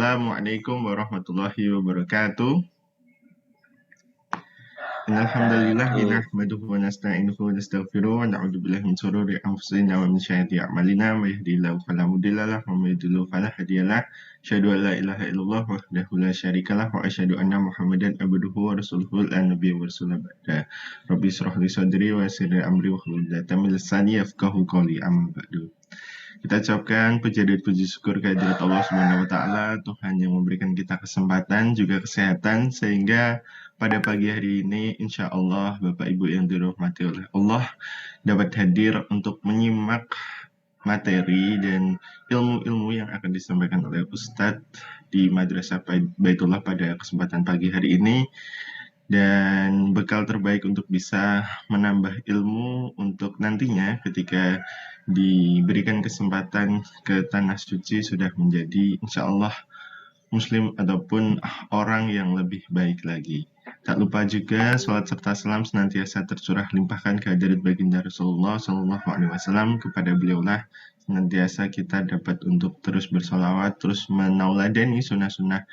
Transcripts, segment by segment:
Assalamualaikum warahmatullahi wabarakatuh. Innalhamdulillah nahmaduhu wa nasta'inuhu wa nastaghfiruh wa na'udzu billahi min shururi anfusina wa min sayyiati a'malina may yahdihillahu fala mudilla lahu wa may yudlil fala hadiya lahu. Asyhadu an la ilaha illallah wahdahu la syarikalah wa asyhadu anna Muhammadan abduhu wa rasuluhu la nabiyya wa rasulah ba'da. Rabbi shrah li sadri wa yassir li amri wa hlul 'uqdatam min lisani yafqahu qawli amma ba'du. Kita ucapkan puji dan puji syukur kehadirat Allah Subhanahu wa taala, Tuhan yang memberikan kita kesempatan juga kesehatan sehingga pada pagi hari ini insya Allah Bapak Ibu yang dirahmati oleh Allah dapat hadir untuk menyimak materi dan ilmu-ilmu yang akan disampaikan oleh Ustadz di Madrasah Baitullah pada kesempatan pagi hari ini, dan bekal terbaik untuk bisa menambah ilmu untuk nantinya ketika diberikan kesempatan ke Tanah Suci sudah menjadi insya Allah Muslim ataupun orang yang lebih baik lagi. Tak lupa juga salat serta salam senantiasa tercurah limpahkan kehadirat baginda Rasulullah SAW. Kepada beliaulah senantiasa kita dapat untuk terus bersolawat, terus menauladani sunnah-sunnah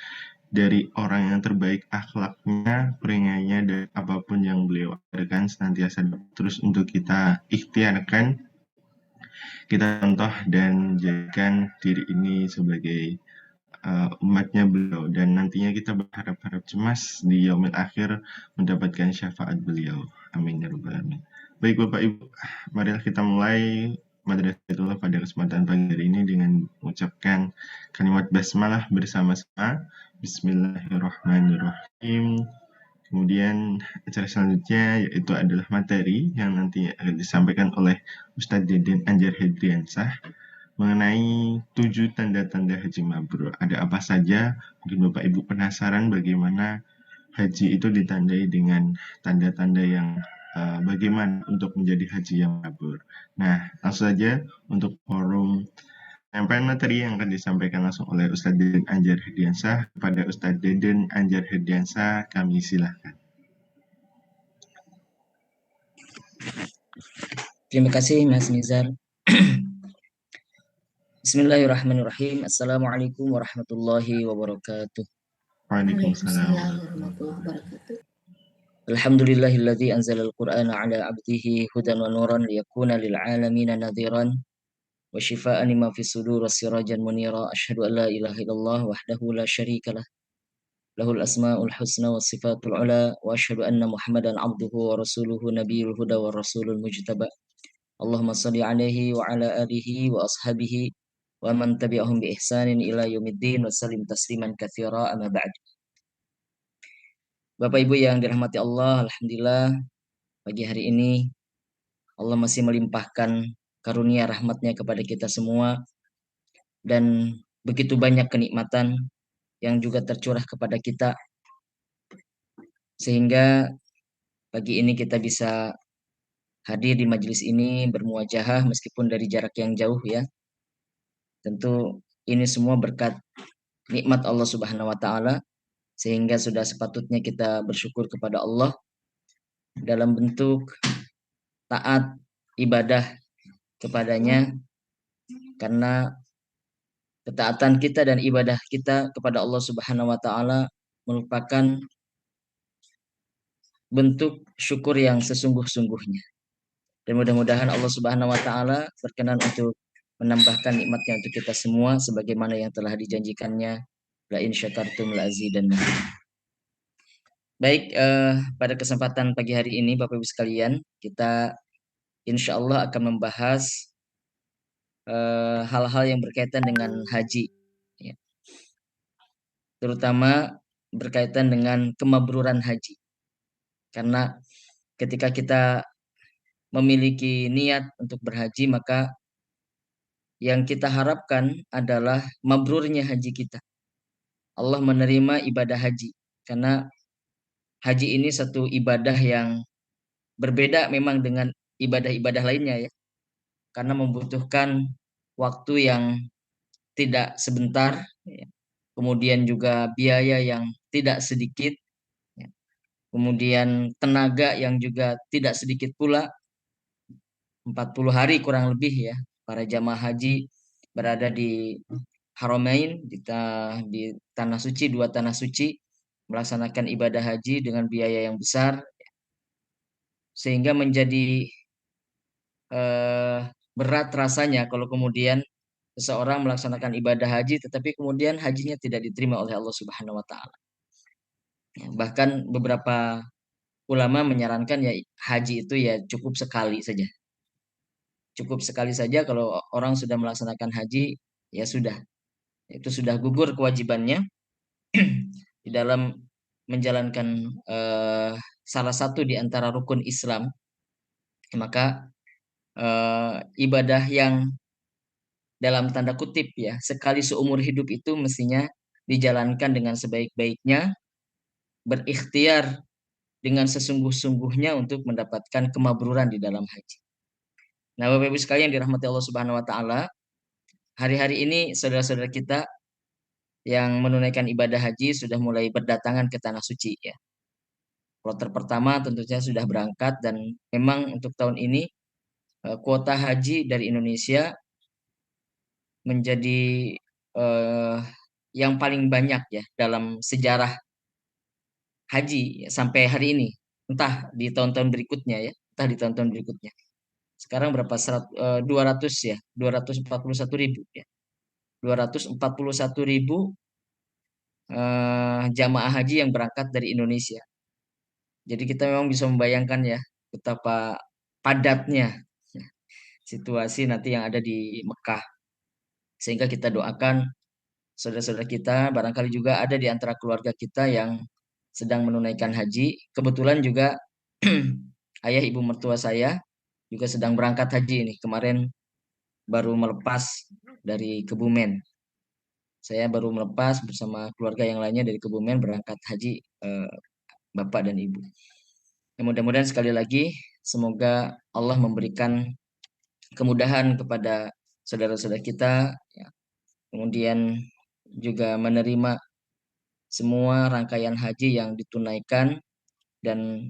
dari orang yang terbaik akhlaknya, peringainya, dan apapun yang beliau ajarkan senantiasa terus untuk kita ikhtiarkan, kita contoh dan jadikan diri ini sebagai umatnya beliau, dan nantinya kita berharap-harap cemas di yaumil akhir mendapatkan syafaat beliau. Amin ya rabbal alamin. Baik Bapak Ibu, marilah kita mulai Madrasah Baitullah pada kesempatan pagi hari ini dengan mengucapkan kalimat basmalah bersama-sama. Bismillahirrahmanirrahim. Kemudian acara selanjutnya yaitu adalah materi yang nanti akan disampaikan oleh Ustadz Deden Anjar Hedriansah mengenai 7 tanda-tanda haji mabrur. Ada apa saja? Mungkin Bapak Ibu penasaran bagaimana haji itu ditandai dengan tanda-tanda yang bagaimana untuk menjadi haji yang mabrur. Nah, langsung saja untuk forum penyampaian materi yang akan disampaikan langsung oleh Ustadz Deden Anjar Hedriansah. Kepada Ustadz Deden Anjar Hedriansah, kami silakan. Terima kasih Mas Nizar. Bismillahirrahmanirrahim. Assalamualaikum warahmatullahi wabarakatuh. Waalaikumsalam warahmatullahi wabarakatuh. Alhamdulillahilladzi anzalal Qur'ana ala 'abdihi hudan wa nuran liyakuna lil 'alamina nadhiran wa shifaa'an lima fis sudur wasirajan munira. Asyhadu an la ilaha illallah wahdahu la syarikalah. Lahul asmaul husna was sifatul ula wa asyhadu anna Muhammadan 'abduhu wa rasuluhu nabiyul huda wa rasulul mujtaba. Allahumma shalli 'alaihi wa ala alihi wa ashabihi wa man tabi'ahum bi ihsanin ila yaumiddin wa sallim tasliman katsira, amma ba'd. Bapak Ibu yang dirahmati Allah, alhamdulillah pagi hari ini Allah masih melimpahkan karunia rahmatnya kepada kita semua, dan begitu banyak kenikmatan yang juga tercurah kepada kita sehingga pagi ini kita bisa hadir di majelis ini bermuajahah meskipun dari jarak yang jauh ya. Tentu ini semua berkat nikmat Allah Subhanahu wa taala, sehingga sudah sepatutnya kita bersyukur kepada Allah dalam bentuk taat ibadah kepadanya, karena ketaatan kita dan ibadah kita kepada Allah Subhanahu wa taala merupakan bentuk syukur yang sesungguh-sungguhnya. Dan mudah-mudahan Allah Subhanahu wa taala berkenan untuk menambahkan nikmatnya untuk kita semua sebagaimana yang telah dijanjikannya, la in syakartum la azidannakum. Baik, pada kesempatan pagi hari ini Bapak Ibu sekalian, kita insya Allah akan membahas hal-hal yang berkaitan dengan haji, ya. Terutama berkaitan dengan kemabruran haji. Karena ketika kita memiliki niat untuk berhaji, maka yang kita harapkan adalah mabrurnya haji kita. Allah menerima ibadah haji, karena haji ini satu ibadah yang berbeda memang dengan ibadah-ibadah lainnya ya. Karena membutuhkan waktu yang tidak sebentar, ya. Kemudian juga biaya yang tidak sedikit, ya. Kemudian tenaga yang juga tidak sedikit pula. 40 hari kurang lebih ya para jamaah haji berada di Haramain di tanah suci, dua tanah suci, melaksanakan ibadah haji dengan biaya yang besar sehingga menjadi eh, berat rasanya kalau kemudian seseorang melaksanakan ibadah haji tetapi kemudian hajinya tidak diterima oleh Allah Subhanahu wa taala. Ya, bahkan beberapa ulama menyarankan ya haji itu ya cukup sekali saja. Cukup sekali saja kalau orang sudah melaksanakan haji ya sudah, itu sudah gugur kewajibannya di dalam menjalankan eh, salah satu di antara rukun Islam, maka ibadah yang dalam tanda kutip ya sekali seumur hidup itu mestinya dijalankan dengan sebaik-baiknya, berikhtiar dengan sesungguh-sungguhnya untuk mendapatkan kemabruran di dalam haji. Nah, Bapak Ibu sekalian yang dirahmati Allah Subhanahu wa taala, hari-hari ini saudara-saudara kita yang menunaikan ibadah haji sudah mulai berdatangan ke tanah suci ya. Kloter pertama tentunya sudah berangkat dan memang untuk tahun ini kuota haji dari Indonesia menjadi eh, yang paling banyak ya dalam sejarah haji ya, sampai hari ini. Entah di tahun-tahun berikutnya ya, entah di tahun-tahun berikutnya. Sekarang berapa? 200 ya, 241.000 ya. 241.000 jamaah haji yang berangkat dari Indonesia. Jadi kita memang bisa membayangkan ya betapa padatnya ya, situasi nanti yang ada di Mekah. Sehingga kita doakan saudara-saudara kita, barangkali juga ada di antara keluarga kita yang sedang menunaikan haji. Kebetulan juga ayah ibu mertua saya juga sedang berangkat haji ini. Kemarin baru melepas dari Kebumen. Saya baru melepas bersama keluarga yang lainnya dari Kebumen berangkat haji, bapak dan ibu. Ya, mudah-mudahan sekali lagi semoga Allah memberikan kemudahan kepada saudara-saudara kita, ya. Kemudian juga menerima semua rangkaian haji yang ditunaikan dan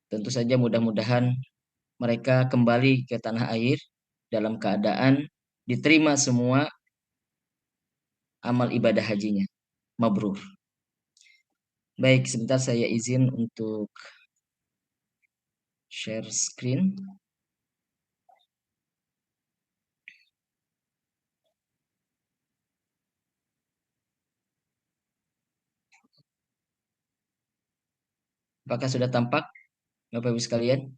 tentu saja mudah-mudahan mereka kembali ke tanah air dalam keadaan diterima semua amal ibadah hajinya. Mabrur. Baik, sebentar saya izin untuk share screen. Apakah sudah tampak Bapak Ibu sekalian?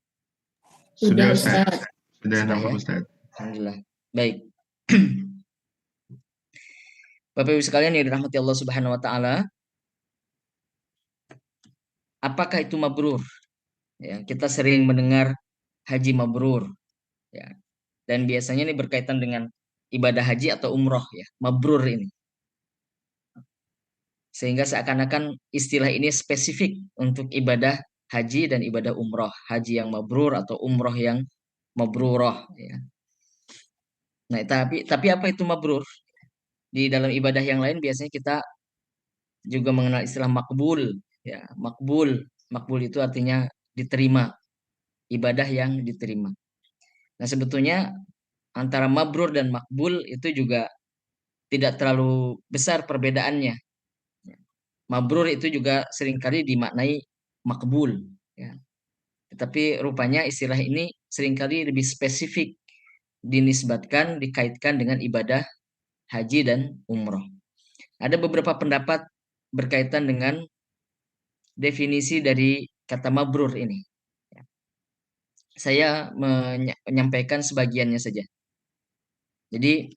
Sudah Sudah, Ustaz. Ustaz. Sudah Sudah nampak ya? Ustaz. Alhamdulillah. Baik. Bapak Ibu sekalian yang dirahmati Allah Subhanahu wa taala, apakah itu mabrur? Ya, kita sering mendengar haji mabrur ya. Dan biasanya ini berkaitan dengan ibadah haji atau umroh ya, mabrur ini. Sehingga seakan-akan istilah ini spesifik untuk ibadah haji dan ibadah umroh. Haji yang mabrur atau umroh yang mabruroh ya. Nah, tapi apa itu mabrur? Di dalam ibadah yang lain biasanya kita juga mengenal istilah makbul ya. Makbul itu artinya diterima, ibadah yang diterima. Nah, sebetulnya antara mabrur dan makbul itu juga tidak terlalu besar perbedaannya. Mabrur itu juga seringkali dimaknai makbul ya. Tetapi rupanya istilah ini seringkali lebih spesifik dinisbatkan, dikaitkan dengan ibadah haji dan umroh. Ada beberapa pendapat berkaitan dengan definisi dari kata mabrur ini. Saya menyampaikan sebagiannya saja. Jadi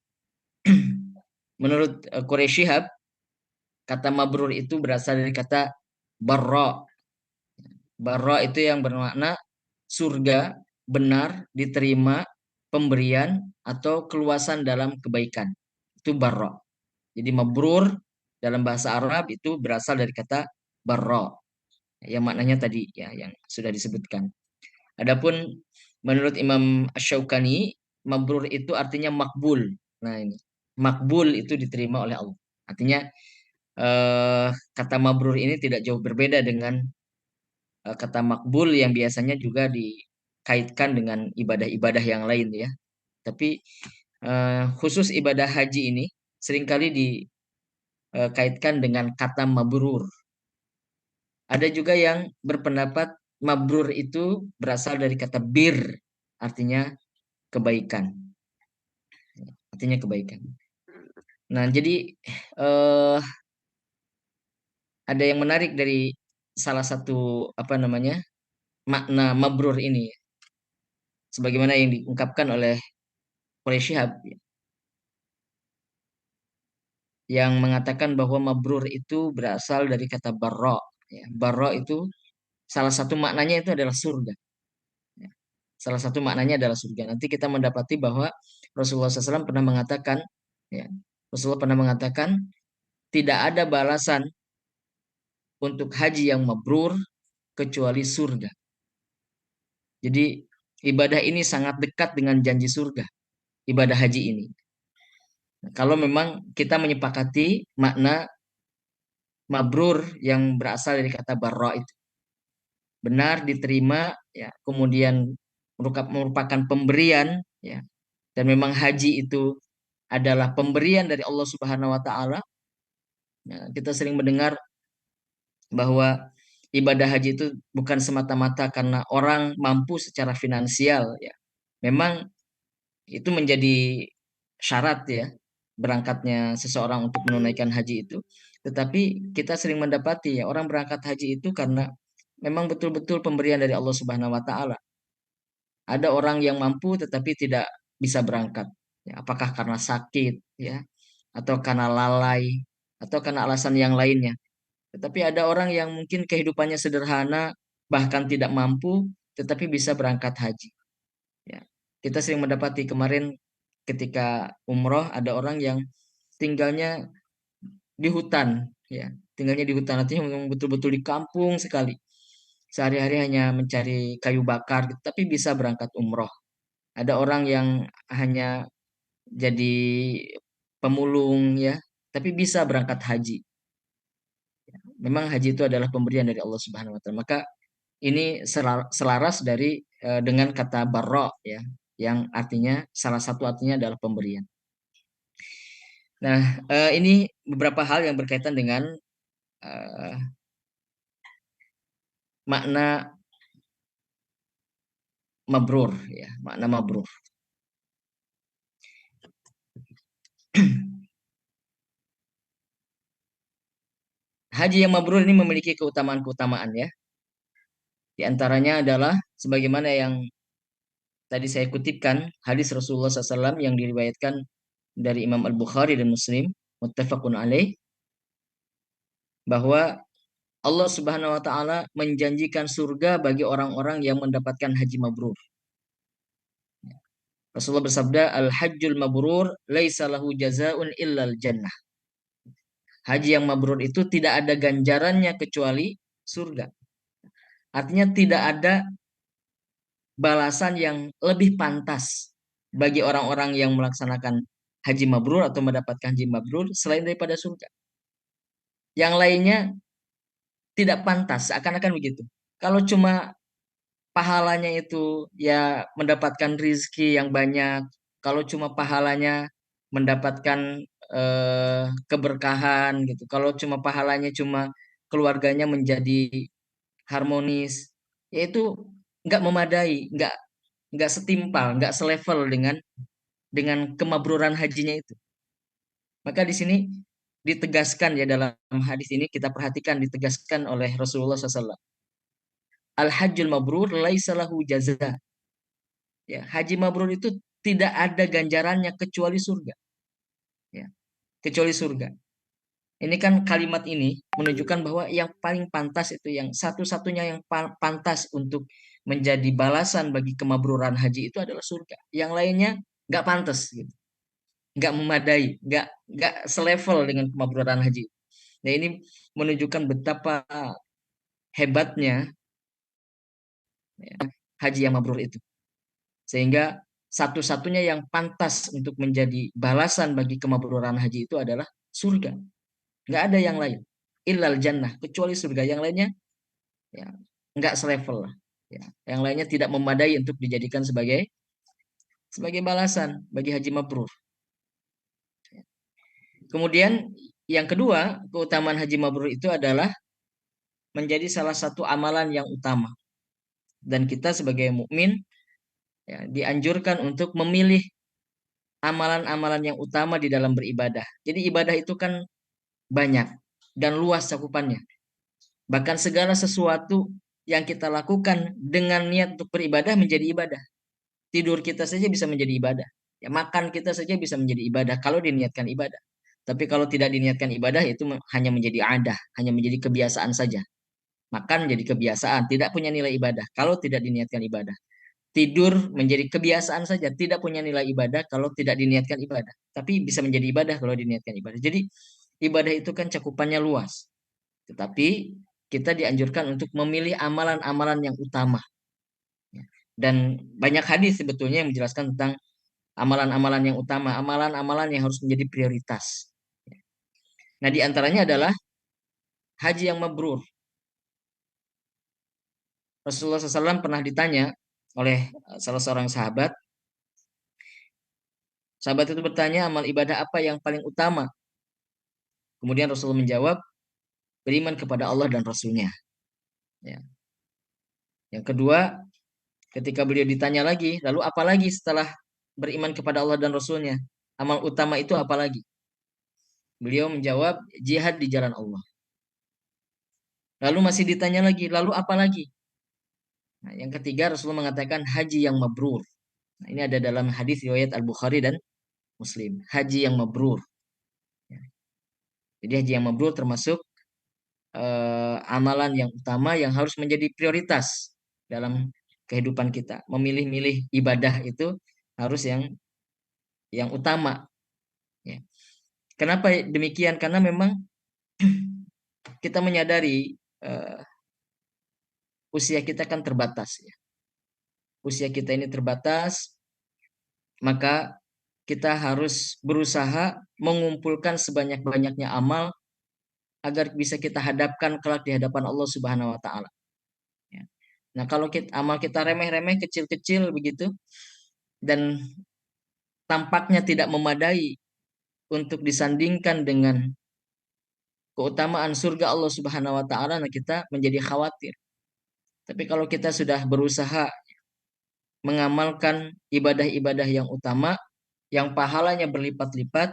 menurut Quraisy Shihab, kata mabrur itu berasal dari kata barra. Barra itu yang bermakna surga, benar, diterima, pemberian, atau keluasan dalam kebaikan. Itu barra. Jadi mabrur dalam bahasa Arab itu berasal dari kata barra. Yang maknanya tadi ya yang sudah disebutkan. Adapun menurut Imam Asy-Syaukani, mabrur itu artinya makbul. Nah, ini. Makbul itu diterima oleh Allah. Artinya kata mabrur ini tidak jauh berbeda dengan kata makbul yang biasanya juga dikaitkan dengan ibadah-ibadah yang lain ya. Tapi khusus ibadah haji ini seringkali dikaitkan dengan kata mabrur. Ada juga yang berpendapat mabrur itu berasal dari kata bir, artinya kebaikan. Artinya kebaikan. Nah, jadi eh, ada yang menarik dari salah satu makna mabrur ini, sebagaimana yang diungkapkan oleh Syihab, yang mengatakan bahwa mabrur itu berasal dari kata barra. Ya, barra itu salah satu maknanya itu adalah surga. Ya, salah satu maknanya adalah surga. Nanti kita mendapati bahwa Rasulullah SAW pernah mengatakan, ya, Rasulullah pernah mengatakan tidak ada balasan untuk haji yang mabrur kecuali surga. Jadi ibadah ini sangat dekat dengan janji surga, ibadah haji ini. Nah, kalau memang kita menyepakati makna mabrur yang berasal dari kata barra itu benar diterima, ya, kemudian merupakan pemberian, ya, dan memang haji itu adalah pemberian dari Allah Subhanahu wa taala. Ya, kita sering mendengar bahwa ibadah haji itu bukan semata-mata karena orang mampu secara finansial, ya. Memang itu menjadi syarat, ya, berangkatnya seseorang untuk menunaikan haji itu. Tetapi kita sering mendapati, ya, orang berangkat haji itu karena memang betul-betul pemberian dari Allah Subhanahu wa taala. Ada orang yang mampu tetapi tidak bisa berangkat. Ya, apakah karena sakit, ya, atau karena lalai, atau karena alasan yang lainnya. Tetapi ada orang yang mungkin kehidupannya sederhana, bahkan tidak mampu, tetapi bisa berangkat haji. Ya. Kita sering mendapati kemarin ketika umroh ada orang yang tinggalnya di hutan, ya, tinggalnya di hutan, artinya memang betul-betul di kampung sekali. Sehari-hari hanya mencari kayu bakar, tapi bisa berangkat umroh. Ada orang yang hanya jadi pemulung, ya, tapi bisa berangkat haji. Memang haji itu adalah pemberian dari Allah Subhanahu wa taala. Maka ini selaras dari dengan kata barra, ya, yang artinya salah satu artinya adalah pemberian. Nah, ini beberapa hal yang berkaitan dengan eh, makna mabrur, ya, makna mabrur. Haji yang mabrur ini memiliki keutamaan-keutamaan, ya. Di antaranya adalah sebagaimana yang tadi saya kutipkan hadis Rasulullah SAW yang diriwayatkan dari Imam Al-Bukhari dan Muslim, muttafaqun alaih, bahwa Allah Subhanahu wa taala menjanjikan surga bagi orang-orang yang mendapatkan haji mabrur. Rasulullah bersabda, "Al-hajjul mabrur laisa lahu jazaa'un illal jannah." Haji yang mabrur itu tidak ada ganjarannya kecuali surga. Artinya tidak ada balasan yang lebih pantas bagi orang-orang yang melaksanakan haji mabrur atau mendapatkan haji mabrur selain daripada surga. Yang lainnya tidak pantas, seakan-akan begitu. Kalau cuma pahalanya itu ya mendapatkan rizki yang banyak, kalau cuma pahalanya mendapatkan keberkahan gitu, kalau cuma pahalanya cuma keluarganya menjadi harmonis, yaitu nggak memadai, nggak setimpal, nggak selevel dengan kemabruran hajinya itu. Maka di sini ditegaskan, ya, dalam hadis ini kita perhatikan ditegaskan oleh Rasulullah SAW. Al-hajjul mabrur laisa lahu jaza. Ya, haji mabrur itu tidak ada ganjarannya kecuali surga. Ya, kecuali surga. Ini kan kalimat ini menunjukkan bahwa yang paling pantas itu, yang satu-satunya yang pantas untuk menjadi balasan bagi kemabruran haji itu adalah surga. Yang lainnya nggak pantas, gitu, nggak memadai, nggak selevel dengan kemabruran haji. Nah, ini menunjukkan betapa hebatnya, ya, haji yang mabrur itu. Sehingga satu-satunya yang pantas untuk menjadi balasan bagi kemabruran haji itu adalah surga. Nggak ada yang lain. Illal jannah, kecuali surga. Yang lainnya, ya, nggak selevel lah. Ya. Yang lainnya tidak memadai untuk dijadikan sebagai balasan bagi haji mabrur. Kemudian yang kedua, keutamaan haji mabrur itu adalah menjadi salah satu amalan yang utama. Dan kita sebagai mukmin ya, dianjurkan untuk memilih amalan-amalan yang utama di dalam beribadah. Jadi ibadah itu kan banyak dan luas cakupannya. Bahkan segala sesuatu yang kita lakukan dengan niat untuk beribadah menjadi ibadah. Tidur kita saja bisa menjadi ibadah. Ya, makan kita saja bisa menjadi ibadah kalau diniatkan ibadah. Tapi kalau tidak diniatkan ibadah itu hanya menjadi adah, hanya menjadi kebiasaan saja. Makan menjadi kebiasaan, tidak punya nilai ibadah kalau tidak diniatkan ibadah. Tidur menjadi kebiasaan saja, tidak punya nilai ibadah kalau tidak diniatkan ibadah. Tapi bisa menjadi ibadah kalau diniatkan ibadah. Jadi ibadah itu kan cakupannya luas. Tetapi kita dianjurkan untuk memilih amalan-amalan yang utama. Dan banyak hadis sebetulnya yang menjelaskan tentang amalan-amalan yang utama, amalan-amalan yang harus menjadi prioritas. Nah, di antaranya adalah haji yang mabrur. Rasulullah SAW pernah ditanya oleh salah seorang sahabat. Sahabat itu bertanya, amal ibadah apa yang paling utama? Kemudian Rasulullah menjawab, beriman kepada Allah dan Rasulnya. Ya. Yang kedua, ketika beliau ditanya lagi, lalu apa lagi setelah beriman kepada Allah dan Rasulnya? Amal utama itu apa lagi? Beliau menjawab, jihad di jalan Allah. Lalu masih ditanya lagi, lalu apa lagi? Nah, yang ketiga Rasulullah mengatakan haji yang mabrur. Nah, ini ada dalam hadis riwayat Al-Bukhari dan Muslim. Haji yang mabrur. Ya. Jadi haji yang mabrur termasuk amalan yang utama yang harus menjadi prioritas dalam kehidupan kita. Memilih-milih ibadah itu harus yang utama. Ya. Kenapa demikian? Karena memang kita menyadari usia kita kan terbatas. Ya. Usia kita ini terbatas, maka kita harus berusaha mengumpulkan sebanyak-banyaknya amal agar bisa kita hadapkan kelak di hadapan Allah Subhanahu wa taala. Ya. Nah, kalau amal kita remeh-remeh, kecil-kecil begitu dan tampaknya tidak memadai untuk disandingkan dengan keutamaan surga Allah Subhanahu wa taala, nah kita menjadi khawatir. Tapi kalau kita sudah berusaha mengamalkan ibadah-ibadah yang utama yang pahalanya berlipat-lipat,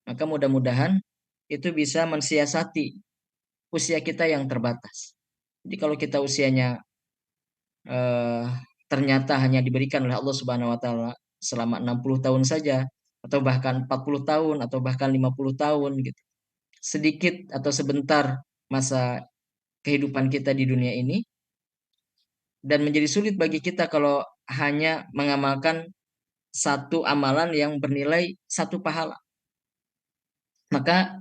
maka mudah-mudahan itu bisa mensiasati usia kita yang terbatas. Jadi kalau kita usianya eh, ternyata hanya diberikan oleh Allah Subhanahu wa taala selama 60 tahun saja atau bahkan 40 tahun atau bahkan 50 tahun gitu. Sedikit atau sebentar masa kehidupan kita di dunia ini dan menjadi sulit bagi kita kalau hanya mengamalkan satu amalan yang bernilai satu pahala. Maka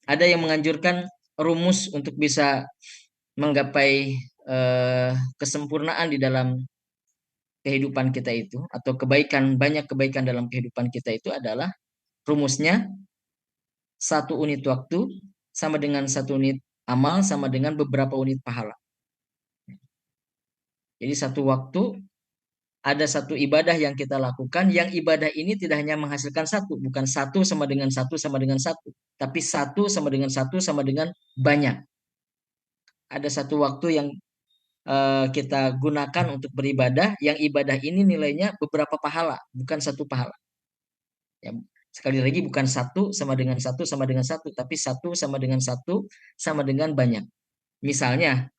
ada yang menganjurkan rumus untuk bisa menggapai kesempurnaan di dalam kehidupan kita itu atau banyak kebaikan dalam kehidupan kita itu adalah rumusnya satu unit waktu sama dengan satu unit amal sama dengan beberapa unit pahala. Jadi satu waktu ada satu ibadah yang kita lakukan, yang ibadah ini tidak hanya menghasilkan satu, bukan satu sama dengan satu sama dengan satu, tapi satu sama dengan satu sama dengan banyak. Ada satu waktu yang kita gunakan untuk beribadah, yang ibadah ini nilainya beberapa pahala, bukan satu pahala. Ya, sekali lagi bukan satu sama dengan satu sama dengan satu, tapi satu sama dengan satu sama dengan banyak. Misalnya,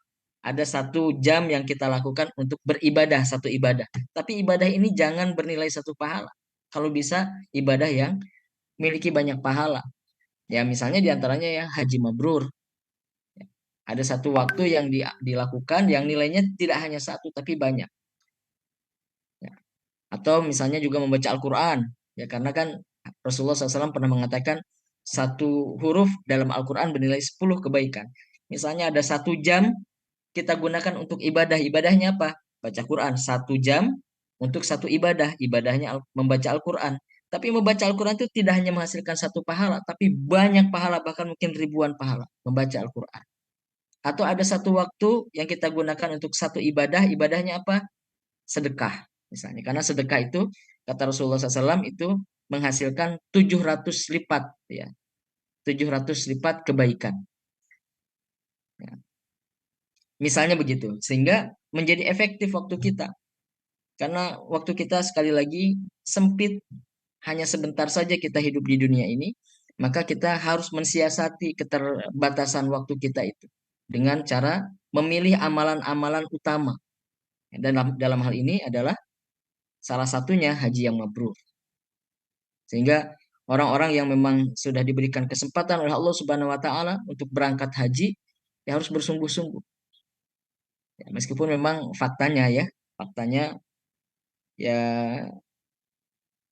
ada 1 jam yang kita lakukan untuk beribadah, satu ibadah. Tapi ibadah ini jangan bernilai satu pahala. Kalau bisa, ibadah yang memiliki banyak pahala. Ya, misalnya diantaranya ya haji mabrur. Ada satu waktu yang dilakukan yang nilainya tidak hanya satu, tapi banyak. Ya. Atau misalnya juga membaca Al-Quran. Ya, karena kan Rasulullah SAW pernah mengatakan satu huruf dalam Al-Quran bernilai 10 kebaikan. Misalnya ada 1 jam kita gunakan untuk ibadah. Ibadahnya apa? Baca Quran. 1 jam untuk satu ibadah. Ibadahnya membaca Al-Quran. Tapi membaca Al-Quran itu tidak hanya menghasilkan satu pahala, tapi banyak pahala, bahkan mungkin ribuan pahala membaca Al-Quran. Atau ada satu waktu yang kita gunakan untuk satu ibadah. Ibadahnya apa? Sedekah. Misalnya. Karena sedekah itu, kata Rasulullah SAW, itu menghasilkan 700 lipat. Ya. 700 lipat kebaikan. Ya, misalnya begitu, sehingga menjadi efektif waktu kita. Karena waktu kita sekali lagi sempit, hanya sebentar saja kita hidup di dunia ini, maka kita harus mensiasati keterbatasan waktu kita itu dengan cara memilih amalan-amalan utama. Dalam hal ini adalah salah satunya haji yang mabrur. Sehingga orang-orang yang memang sudah diberikan kesempatan oleh Allah Subhanahu wa taala untuk berangkat haji, ya harus bersungguh-sungguh. Ya, meskipun memang faktanya ya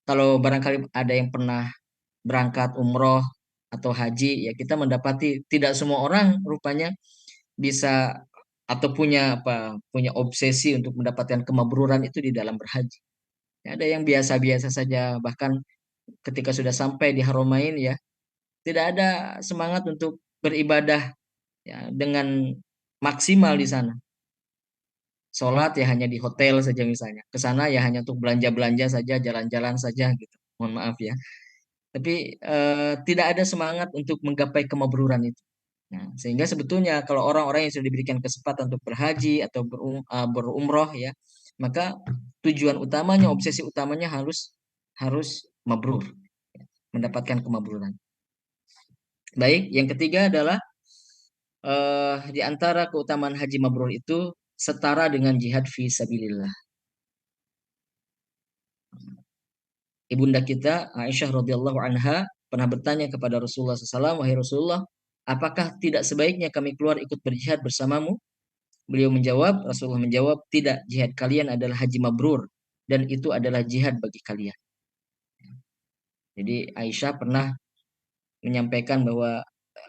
kalau barangkali ada yang pernah berangkat umroh atau haji, ya kita mendapati tidak semua orang rupanya bisa atau punya obsesi untuk mendapatkan kemabruran itu di dalam berhaji. Ya, ada yang biasa-biasa saja, bahkan ketika sudah sampai di Haramain ya tidak ada semangat untuk beribadah ya dengan maksimal di sana. Sholat ya hanya di hotel saja misalnya. Ke sana ya hanya untuk belanja-belanja saja, jalan-jalan saja gitu. Mohon maaf ya. Tapi tidak ada semangat untuk menggapai kemabruran itu. Nah, sehingga sebetulnya kalau orang-orang yang sudah diberikan kesempatan untuk berhaji atau berumroh ya, maka tujuan utamanya, obsesi utamanya harus harus mabrur, mendapatkan kemabruran. Baik, yang ketiga adalah di antara keutamaan haji mabrur itu setara dengan jihad fi sabilillah. Ibunda kita Aisyah radhiyallahu anha pernah bertanya kepada Rasulullah SAW, wahai Rasulullah, apakah tidak sebaiknya kami keluar ikut berjihad bersamamu? Rasulullah menjawab, tidak, jihad kalian adalah haji mabrur dan itu adalah jihad bagi kalian. Jadi Aisyah pernah menyampaikan bahwa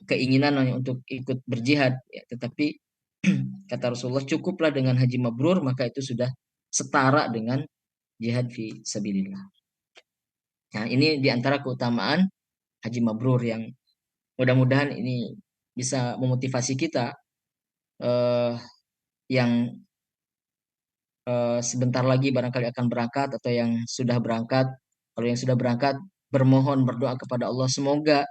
keinginan untuk ikut berjihad, ya, tetapi kata Rasulullah cukuplah dengan haji mabrur, maka itu sudah setara dengan jihad fi sabilillah. Nah, ini diantara keutamaan haji mabrur yang mudah-mudahan ini bisa memotivasi kita eh, yang sebentar lagi barangkali akan berangkat atau yang sudah berangkat. Kalau yang sudah berangkat, bermohon berdoa kepada Allah semoga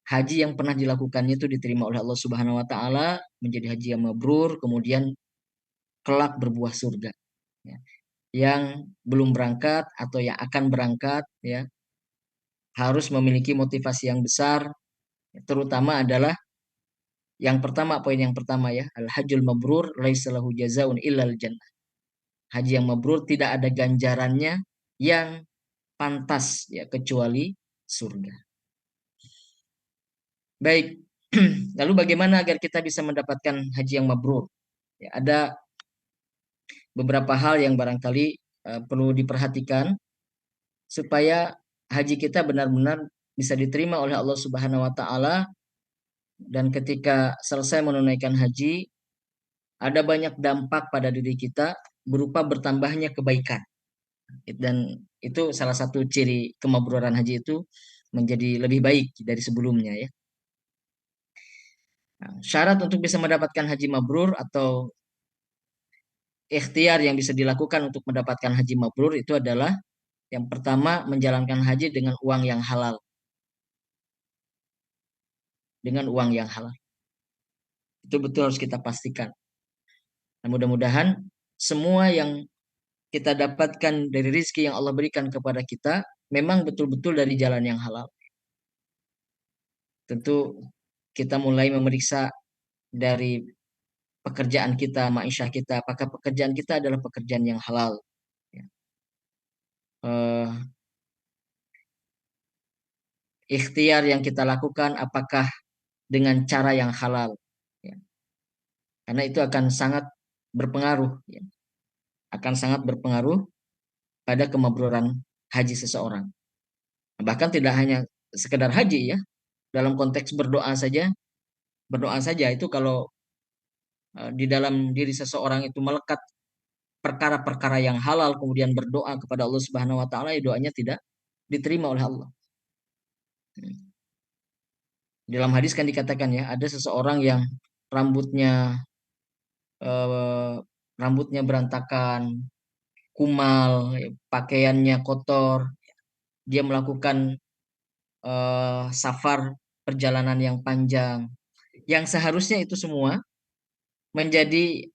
haji yang pernah dilakukannya itu diterima oleh Allah Subhanahu wa taala menjadi haji yang mabrur, kemudian kelak berbuah surga. Ya. Yang belum berangkat atau yang akan berangkat ya harus memiliki motivasi yang besar, terutama adalah poin yang pertama ya, al-hajjul mabrur laisa lahu jazaun illal jannah. Haji yang mabrur tidak ada ganjarannya yang pantas ya kecuali surga. Baik. Lalu bagaimana agar kita bisa mendapatkan haji yang mabrur? Ya, ada beberapa hal yang barangkali perlu diperhatikan supaya haji kita benar-benar bisa diterima oleh Allah Subhanahu wa taala, dan ketika selesai menunaikan haji ada banyak dampak pada diri kita berupa bertambahnya kebaikan. Dan itu salah satu ciri kemabruran haji itu menjadi lebih baik dari sebelumnya ya. Nah, syarat untuk bisa mendapatkan haji mabrur atau ikhtiar yang bisa dilakukan untuk mendapatkan haji mabrur itu adalah yang pertama menjalankan haji dengan uang yang halal. Dengan uang yang halal. Itu betul harus kita pastikan. Nah, mudah-mudahan semua yang kita dapatkan dari rizki yang Allah berikan kepada kita memang betul-betul dari jalan yang halal. Tentu kita mulai memeriksa dari pekerjaan kita, ma'isyah kita, apakah pekerjaan kita adalah pekerjaan yang halal. Ya. Ikhtiar yang kita lakukan apakah dengan cara yang halal. Ya. Karena itu akan sangat berpengaruh. Ya. Akan sangat berpengaruh pada kemabruran haji seseorang. Bahkan tidak hanya sekedar haji ya, dalam konteks berdoa saja itu kalau di dalam diri seseorang itu melekat perkara-perkara yang halal kemudian berdoa kepada Allah Subhanahu wa taala, ya doanya tidak diterima oleh Allah. Dalam hadis kan dikatakan ya, ada seseorang yang rambutnya eh, rambutnya berantakan, kumal, pakaiannya kotor, dia melakukan safar perjalanan yang panjang. Yang seharusnya itu semua menjadi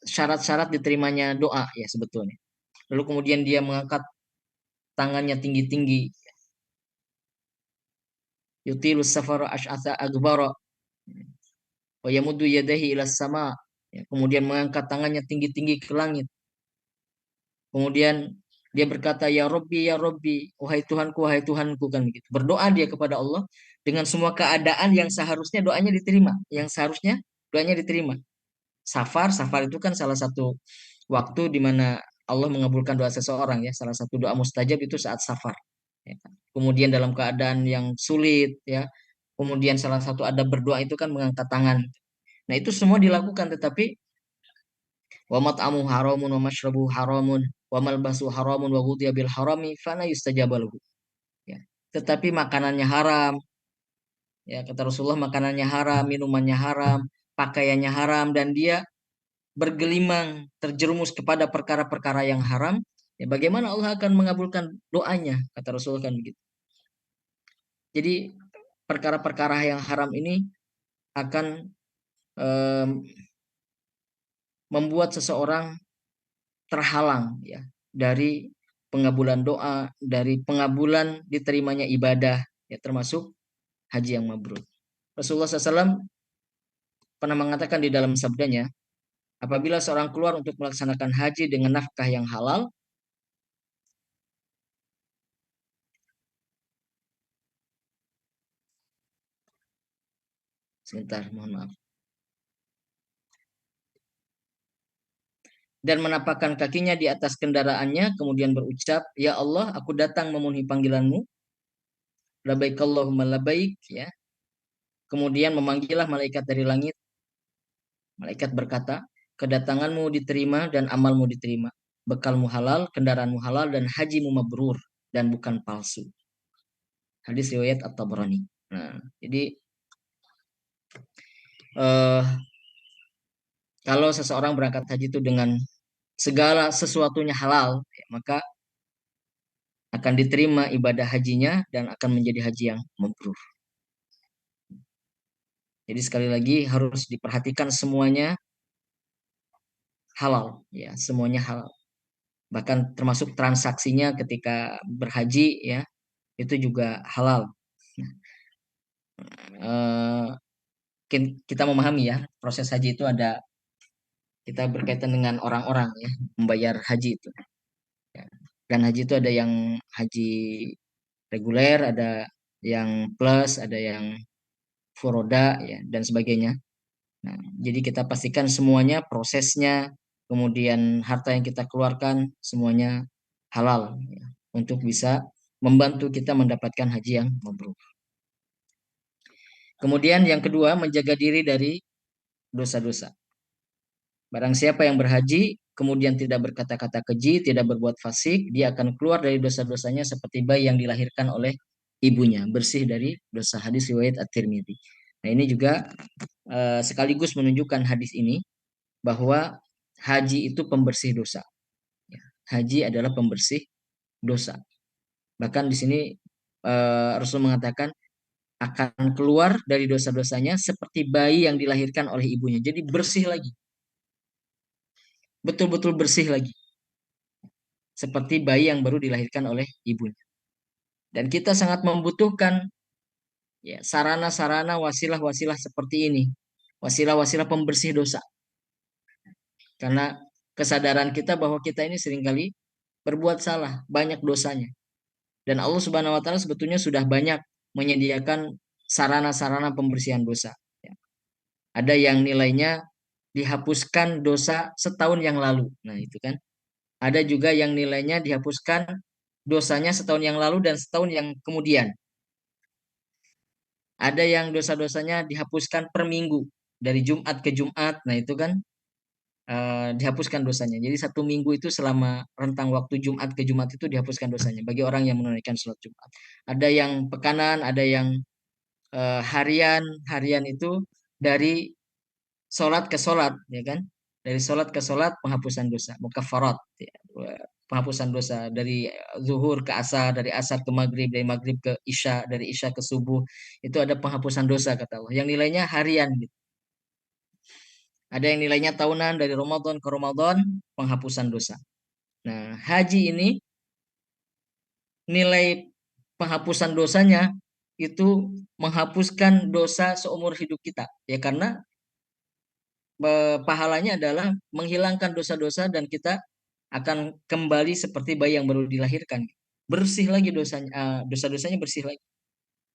syarat-syarat diterimanya doa ya sebetulnya. Lalu kemudian dia mengangkat tangannya tinggi-tinggi. Yutilus safara ash'atha agbara wa yamuddu yadayhi ila sama. Ya, kemudian mengangkat tangannya tinggi-tinggi ke langit. Kemudian dia berkata, ya Robbi, wahai Tuhanku, kan begitu. Berdoa dia kepada Allah dengan semua keadaan yang seharusnya doanya diterima, yang seharusnya doanya diterima. Safar itu kan salah satu waktu di mana Allah mengabulkan doa seseorang ya. Salah satu doa mustajab itu saat safar. Ya kan. Kemudian dalam keadaan yang sulit ya. Kemudian salah satu adab berdoa itu kan mengangkat tangan. Nah, itu semua dilakukan, tetapi wa mat'amu haramun wa mashrabu haramun wa malbasu haramun wa ghudhiya bil harami fana yustajabalahu. Ya. Tetapi makanannya haram, ya kata Rasulullah, makanannya haram, minumannya haram, pakaiannya haram, dan dia bergelimang terjerumus kepada perkara-perkara yang haram, ya bagaimana Allah akan mengabulkan doanya, kata Rasulullah kan begitu. Jadi perkara-perkara yang haram ini akan membuat seseorang terhalang ya dari pengabulan doa, dari pengabulan diterimanya ibadah, ya termasuk haji yang mabrur. Rasulullah SAW pernah mengatakan di dalam sabdanya, apabila seorang keluar untuk melaksanakan haji dengan nafkah yang halal, sebentar, mohon maaf, dan menapakkan kakinya di atas kendaraannya, kemudian berucap, ya Allah, aku datang memenuhi panggilanmu, labaik Allahumma labaik, ya. Kemudian memanggillah malaikat dari langit. Malaikat berkata, kedatanganmu diterima dan amalmu diterima. Bekalmu halal, kendaraanmu halal, dan hajimu mabrur, dan bukan palsu. Hadis riwayat At-Tabrani. Nah, jadi kalau seseorang berangkat haji itu dengan segala sesuatunya halal, ya, maka akan diterima ibadah hajinya dan akan menjadi haji yang mabrur. Jadi sekali lagi harus diperhatikan semuanya halal, ya semuanya halal. Bahkan termasuk transaksinya ketika berhaji, ya itu juga halal. Nah, kita memahami ya proses haji itu ada, kita berkaitan dengan orang-orang ya membayar haji itu. Ya. Dan haji itu ada yang haji reguler, ada yang plus, ada yang furoda ya dan sebagainya. Nah, jadi kita pastikan semuanya prosesnya, kemudian harta yang kita keluarkan semuanya halal ya, untuk bisa membantu kita mendapatkan haji yang mabrur. Kemudian yang kedua, menjaga diri dari dosa-dosa. Barang siapa yang berhaji kemudian tidak berkata-kata keji, tidak berbuat fasik, dia akan keluar dari dosa-dosanya seperti bayi yang dilahirkan oleh ibunya, bersih dari dosa. Hadis riwayat At-Tirmidzi. Nah, ini juga sekaligus menunjukkan hadis ini bahwa haji itu pembersih dosa. Haji adalah pembersih dosa. Bahkan di sini Rasul mengatakan akan keluar dari dosa-dosanya seperti bayi yang dilahirkan oleh ibunya. Jadi bersih lagi. Betul-betul bersih lagi. Seperti bayi yang baru dilahirkan oleh ibunya. Dan kita sangat membutuhkan ya, sarana-sarana, wasilah-wasilah seperti ini. Wasilah-wasilah pembersih dosa. Karena kesadaran kita bahwa kita ini seringkali berbuat salah, banyak dosanya. Dan Allah Subhanahu wa taala sebetulnya sudah banyak menyediakan sarana-sarana pembersihan dosa. Ya. Ada yang nilainya dihapuskan dosa setahun yang lalu. Nah, itu kan. Ada juga yang nilainya dihapuskan dosanya setahun yang lalu dan setahun yang kemudian. Ada yang dosa-dosanya dihapuskan per minggu, dari Jumat ke Jumat. Nah, itu kan dihapuskan dosanya. Jadi satu minggu itu selama rentang waktu Jumat ke Jumat itu dihapuskan dosanya bagi orang yang menunaikan sholat Jumat. Ada yang pekanan, ada yang harian. Harian itu dari sholat ke sholat, ya kan? Dari sholat ke sholat penghapusan dosa, mukafarat. Ya. penghapusan dosa dari zuhur ke asar, dari asar ke maghrib, dari maghrib ke isya, dari isya ke subuh. Itu ada penghapusan dosa kata Allah. Yang nilainya harian gitu. Ada yang nilainya tahunan dari Ramadan ke Ramadan, penghapusan dosa. Nah, haji ini nilai penghapusan dosanya itu menghapuskan dosa seumur hidup kita. Ya karena pahalanya adalah menghilangkan dosa-dosa dan kita akan kembali seperti bayi yang baru dilahirkan. Bersih lagi dosanya, dosa-dosanya bersih lagi,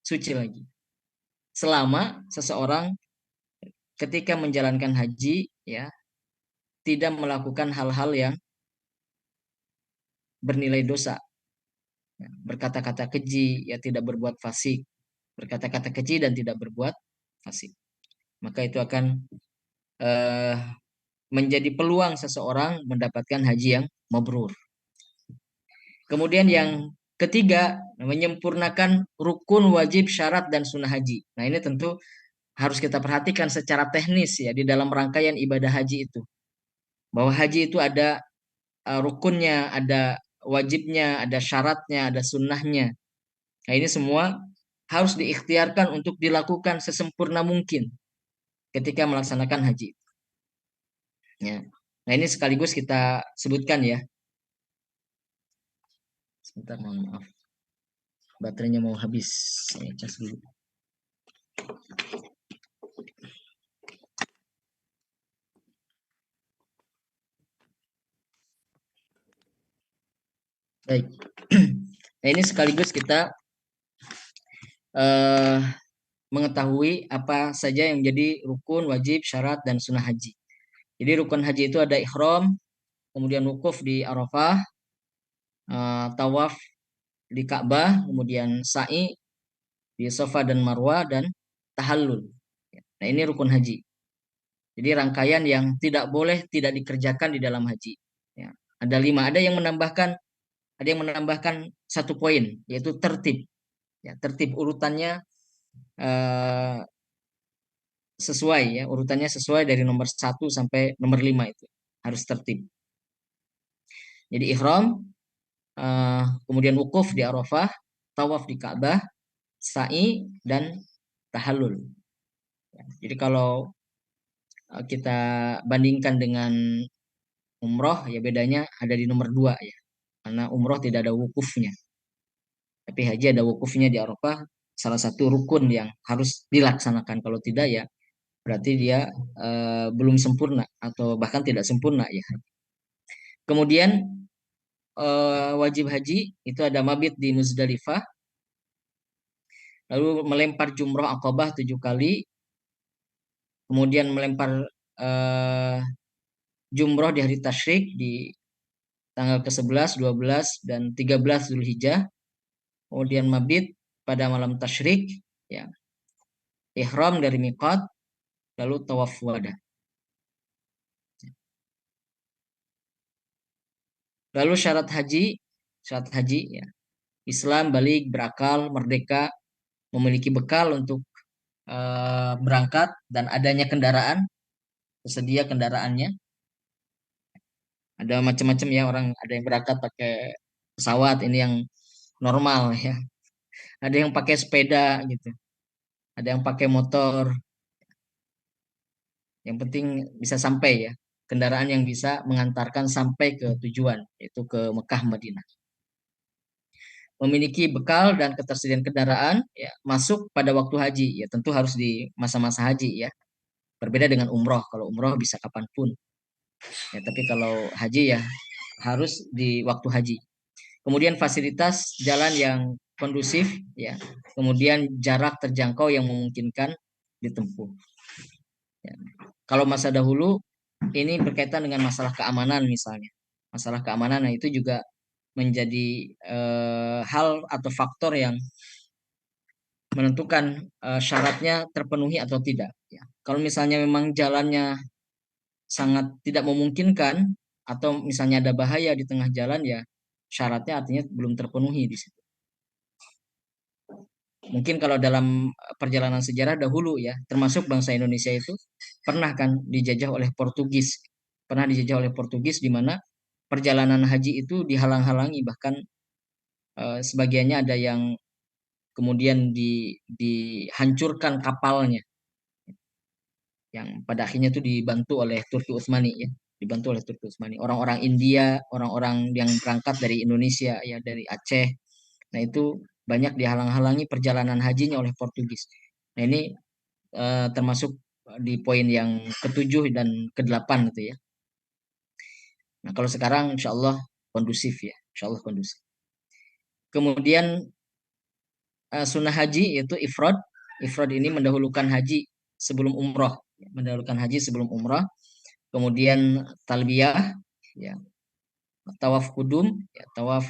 suci lagi. Selama seseorang ketika menjalankan haji ya tidak melakukan hal-hal yang bernilai dosa, ya, berkata-kata keji, ya tidak berbuat fasik, berkata-kata keji dan tidak berbuat fasik. Maka itu akan eh, menjadi peluang seseorang mendapatkan haji yang mabrur. Kemudian yang ketiga, menyempurnakan rukun, wajib, syarat, dan sunnah haji. Nah ini tentu harus kita perhatikan secara teknis ya di dalam rangkaian ibadah haji itu. Bahwa haji itu ada rukunnya, ada wajibnya, ada syaratnya, ada sunnahnya. Nah ini semua harus diikhtiarkan untuk dilakukan sesempurna mungkin ketika melaksanakan haji. Ya. Nah ini sekaligus kita sebutkan ya. Sebentar, mohon maaf. Baterainya mau habis. Saya cas dulu. Baik. Nah ini sekaligus kita mengetahui apa saja yang menjadi rukun, wajib, syarat, dan sunnah haji. Jadi rukun haji itu ada ihram, kemudian wukuf di Arafah, tawaf di Ka'bah, kemudian sa'i di Safa dan Marwah, dan tahallul. Nah ini rukun haji. Jadi rangkaian yang tidak boleh tidak dikerjakan di dalam haji. Ya, ada 5. Ada yang menambahkan 1 poin, yaitu tertib. Ya, tertib urutannya sesuai ya, urutannya sesuai dari nomor 1 sampai nomor 5 itu harus tertib. Jadi ihram, kemudian wukuf di Arafah, tawaf di Ka'bah, sa'i, dan tahallul. Jadi kalau kita bandingkan dengan umroh ya bedanya ada di nomor 2 ya. Karena umroh tidak ada wukufnya. Tapi haji ada wukufnya di Arafah, salah satu rukun yang harus dilaksanakan. Kalau tidak ya berarti dia belum sempurna atau bahkan tidak sempurna ya. Kemudian wajib haji itu ada mabit di Muzdalifah, lalu melempar jumroh Aqabah 7 kali, kemudian melempar jumroh di hari tasyrik di tanggal ke-11, 12, dan 13 Zulhijjah, kemudian mabit pada malam tasyrik, ya, ihram dari miqat, lalu tawaf wada. Lalu syarat haji ya, Islam, balik, berakal, merdeka, memiliki bekal untuk berangkat dan adanya kendaraan, tersedia kendaraannya. Ada macam-macam ya orang, ada yang berangkat pakai pesawat, ini yang normal ya. Ada yang pakai sepeda gitu. Ada yang pakai motor. Yang penting bisa sampai ya. Kendaraan yang bisa mengantarkan sampai ke tujuan, yaitu ke Mekah, Madinah. Memiliki bekal dan ketersediaan kendaraan ya, masuk pada waktu haji ya, tentu harus di masa-masa haji ya. Berbeda dengan umroh. Kalau umroh bisa kapanpun. Ya, tapi kalau haji ya harus di waktu haji. Kemudian fasilitas jalan yang kondusif ya. Kemudian jarak terjangkau yang memungkinkan ditempuh. Ya. Kalau masa dahulu ini berkaitan dengan masalah keamanan misalnya. Masalah keamanan, nah itu juga menjadi hal atau faktor yang menentukan syaratnya terpenuhi atau tidak. Ya. Kalau misalnya memang jalannya sangat tidak memungkinkan atau misalnya ada bahaya di tengah jalan ya syaratnya artinya belum terpenuhi di situ. Mungkin kalau dalam perjalanan sejarah dahulu ya, termasuk bangsa Indonesia itu pernah kan dijajah oleh Portugis. Pernah dijajah oleh Portugis di mana perjalanan haji itu dihalang-halangi, bahkan sebagiannya ada yang kemudian dihancurkan kapalnya, yang pada akhirnya itu dibantu oleh Turki Utsmani ya, dibantu oleh Turki Utsmani. Orang-orang India, orang-orang yang berangkat dari Indonesia ya, dari Aceh. Nah, itu banyak dihalang-halangi perjalanan hajinya oleh Portugis. Nah, ini termasuk di poin yang ketujuh dan kedelapan itu ya. Nah, kalau sekarang insya Allah kondusif ya, insya Allah kondusif. Kemudian sunnah haji yaitu ifrad. Ifrad ini mendahulukan haji sebelum umroh, mendahulukan haji sebelum umroh. Kemudian talbiyah, ya, tawaf kudum, ya, tawaf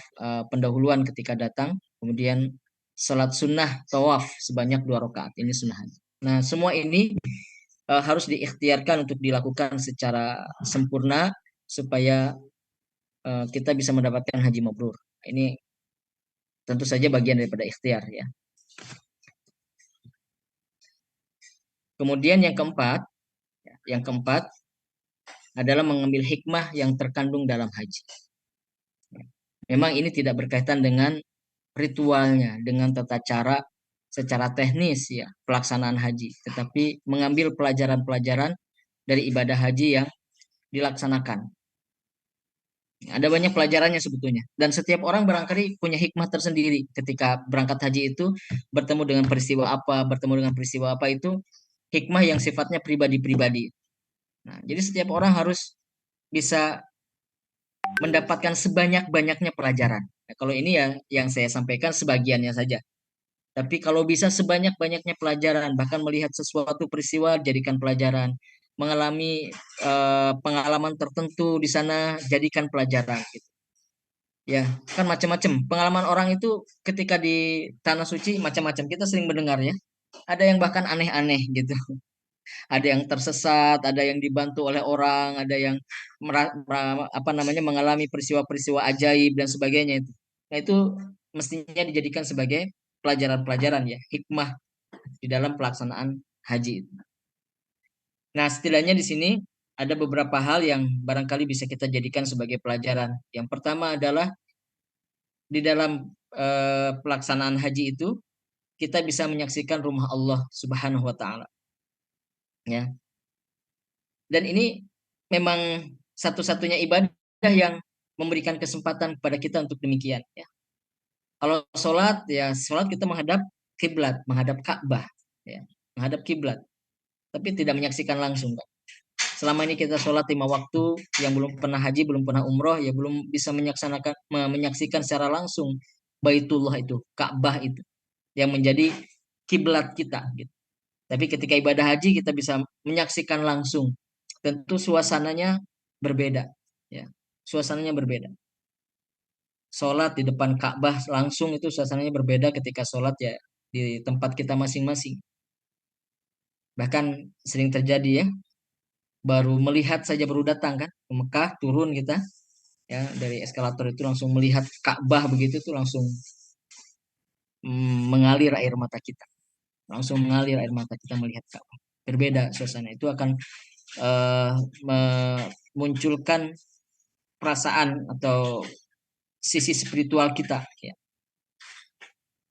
pendahuluan ketika datang. Kemudian salat sunnah tawaf sebanyak 2 rakaat. Ini sunnah haji. Nah, semua ini harus diikhtiarkan untuk dilakukan secara sempurna supaya kita bisa mendapatkan haji mabrur. Ini tentu saja bagian daripada ikhtiar ya. Kemudian yang keempat adalah mengambil hikmah yang terkandung dalam haji. Memang ini tidak berkaitan dengan ritualnya, dengan tata cara secara teknis ya pelaksanaan haji, tetapi mengambil pelajaran-pelajaran dari ibadah haji yang dilaksanakan. Ada banyak pelajarannya sebetulnya. Dan setiap orang barangkali punya hikmah tersendiri ketika berangkat haji itu bertemu dengan peristiwa apa itu hikmah yang sifatnya pribadi-pribadi. Nah, jadi setiap orang harus bisa mendapatkan sebanyak-banyaknya pelajaran. Nah, kalau ini ya yang saya sampaikan sebagiannya saja. Tapi kalau bisa sebanyak-banyaknya pelajaran, bahkan melihat sesuatu peristiwa jadikan pelajaran, mengalami pengalaman tertentu di sana jadikan pelajaran gitu. Ya, kan macam-macam. Pengalaman orang itu ketika di tanah suci macam-macam. Kita sering mendengar ya. Ada yang bahkan aneh-aneh gitu. Ada yang tersesat, ada yang dibantu oleh orang, ada yang mengalami peristiwa-peristiwa ajaib dan sebagainya itu. Nah, itu mestinya dijadikan sebagai pelajaran-pelajaran ya, hikmah di dalam pelaksanaan haji. Nah, setidaknya di sini ada beberapa hal yang barangkali bisa kita jadikan sebagai pelajaran. Yang pertama adalah di dalam pelaksanaan haji itu kita bisa menyaksikan rumah Allah Subhanahu wa taala. Ya. Dan ini memang satu-satunya ibadah yang memberikan kesempatan kepada kita untuk demikian ya. Kalau sholat ya sholat kita menghadap kiblat, menghadap Ka'bah ya, menghadap kiblat. Tapi tidak menyaksikan langsung, Pak. Selama ini kita sholat 5 waktu, yang belum pernah haji, belum pernah umroh, ya belum bisa menyaksikan secara langsung Baitullah itu, Ka'bah itu, yang menjadi kiblat kita. Gitu. Tapi ketika ibadah haji kita bisa menyaksikan langsung. Tentu suasananya berbeda. Ya, suasananya berbeda. Sholat di depan Ka'bah langsung itu suasananya berbeda ketika sholat ya di tempat kita masing-masing. Bahkan sering terjadi ya, baru melihat saja baru datang kan ke Mekah, turun kita ya dari eskalator itu langsung melihat Ka'bah begitu tuh langsung mengalir air mata kita. Langsung mengalir air mata kita melihat Ka'bah. Berbeda suasana itu akan memunculkan perasaan atau sisi spiritual kita ya,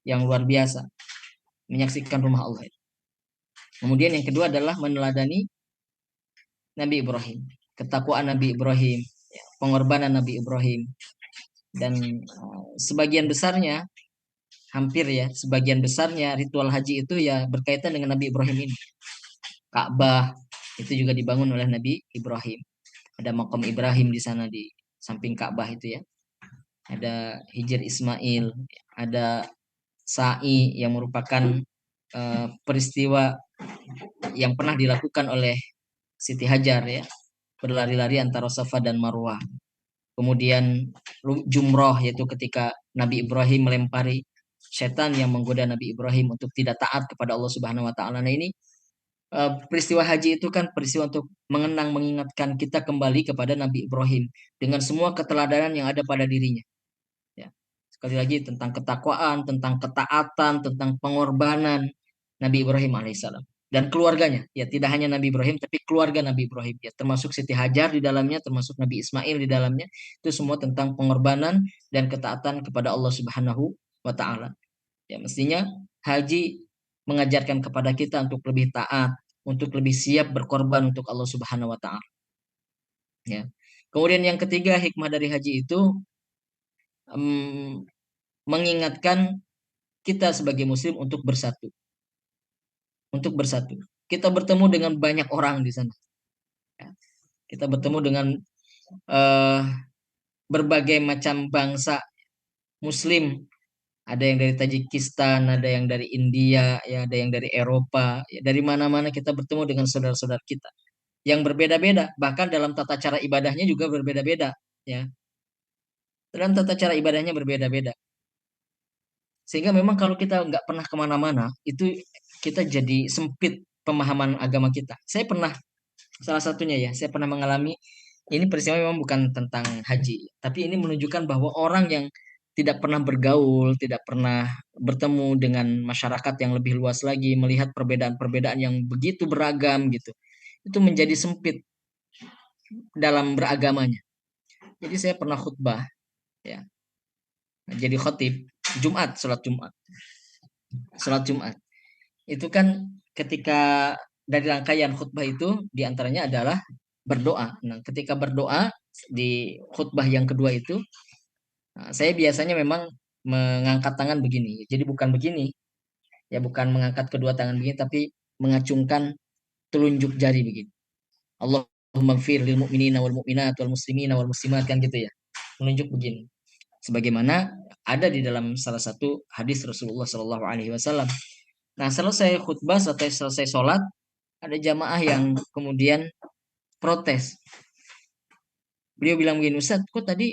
yang luar biasa menyaksikan rumah Allah. Kemudian yang kedua adalah meneladani Nabi Ibrahim, ketakwaan Nabi Ibrahim, ya, pengorbanan Nabi Ibrahim, dan sebagian besarnya, hampir ya, sebagian besarnya ritual haji itu ya berkaitan dengan Nabi Ibrahim ini. Ka'bah itu juga dibangun oleh Nabi Ibrahim. Ada makam Ibrahim di sana di samping Ka'bah itu ya. Ada Hijr Ismail, ada Sa'i yang merupakan peristiwa yang pernah dilakukan oleh Siti Hajar ya, berlari-lari antara Safa dan Marwah. Kemudian jumroh yaitu ketika Nabi Ibrahim melempari setan yang menggoda Nabi Ibrahim untuk tidak taat kepada Allah Subhanahu wa taala. Nah, ini peristiwa haji itu kan peristiwa untuk mengingatkan kita kembali kepada Nabi Ibrahim dengan semua keteladanan yang ada pada dirinya. Ya. Sekali lagi tentang ketakwaan, tentang ketaatan, tentang pengorbanan Nabi Ibrahim alaihissalam. dan keluarganya. Ya, tidak hanya Nabi Ibrahim, tapi keluarga Nabi Ibrahim. Ya, termasuk Siti Hajar di dalamnya, termasuk Nabi Ismail di dalamnya. Itu semua tentang pengorbanan dan ketaatan kepada Allah Subhanahu wa Ta'ala. Ya, mestinya haji mengajarkan kepada kita untuk lebih taat, untuk lebih siap berkorban untuk Allah Subhanahu wa Ta'ala. Ya. Kemudian yang ketiga, hikmah dari haji itu mengingatkan kita sebagai muslim untuk bersatu. Untuk bersatu. Kita bertemu dengan banyak orang di sana. Ya. Kita bertemu dengan eh, berbagai macam bangsa muslim. Ada yang dari Tajikistan, ada yang dari India, ya, ada yang dari Eropa. Ya, dari mana-mana kita bertemu dengan saudara-saudara kita yang berbeda-beda. Bahkan dalam tata cara ibadahnya juga berbeda-beda. Ya. Dalam tata cara ibadahnya berbeda-beda. Sehingga memang kalau kita nggak pernah kemana-mana, itu kita jadi sempit pemahaman agama kita. Saya pernah, salah satunya ya, saya pernah mengalami, ini peristiwa memang bukan tentang haji, tapi ini menunjukkan bahwa orang yang tidak pernah bergaul, tidak pernah bertemu dengan masyarakat yang lebih luas lagi, melihat perbedaan-perbedaan yang begitu beragam gitu, itu menjadi sempit dalam beragamanya. Jadi saya pernah khutbah, ya, jadi khotib Jumat, sholat Jumat. Itu kan ketika dari rangkaian khutbah itu diantaranya adalah berdoa. Nah, ketika berdoa di khutbah yang kedua itu, nah, saya biasanya memang mengangkat tangan begini. Jadi bukan begini, ya bukan mengangkat kedua tangan begini, tapi mengacungkan telunjuk jari begini. Allahumma gfir lil mu'minina wal mu'minat wal muslimina wal muslimat, kan gitu ya. Menunjuk begini. Sebagaimana ada di dalam salah satu hadis Rasulullah Shallallahu Alaihi Wasallam. Nah, selesai khutbah, selesai sholat, ada jamaah yang kemudian protes. Beliau bilang begini, Ustaz, kok tadi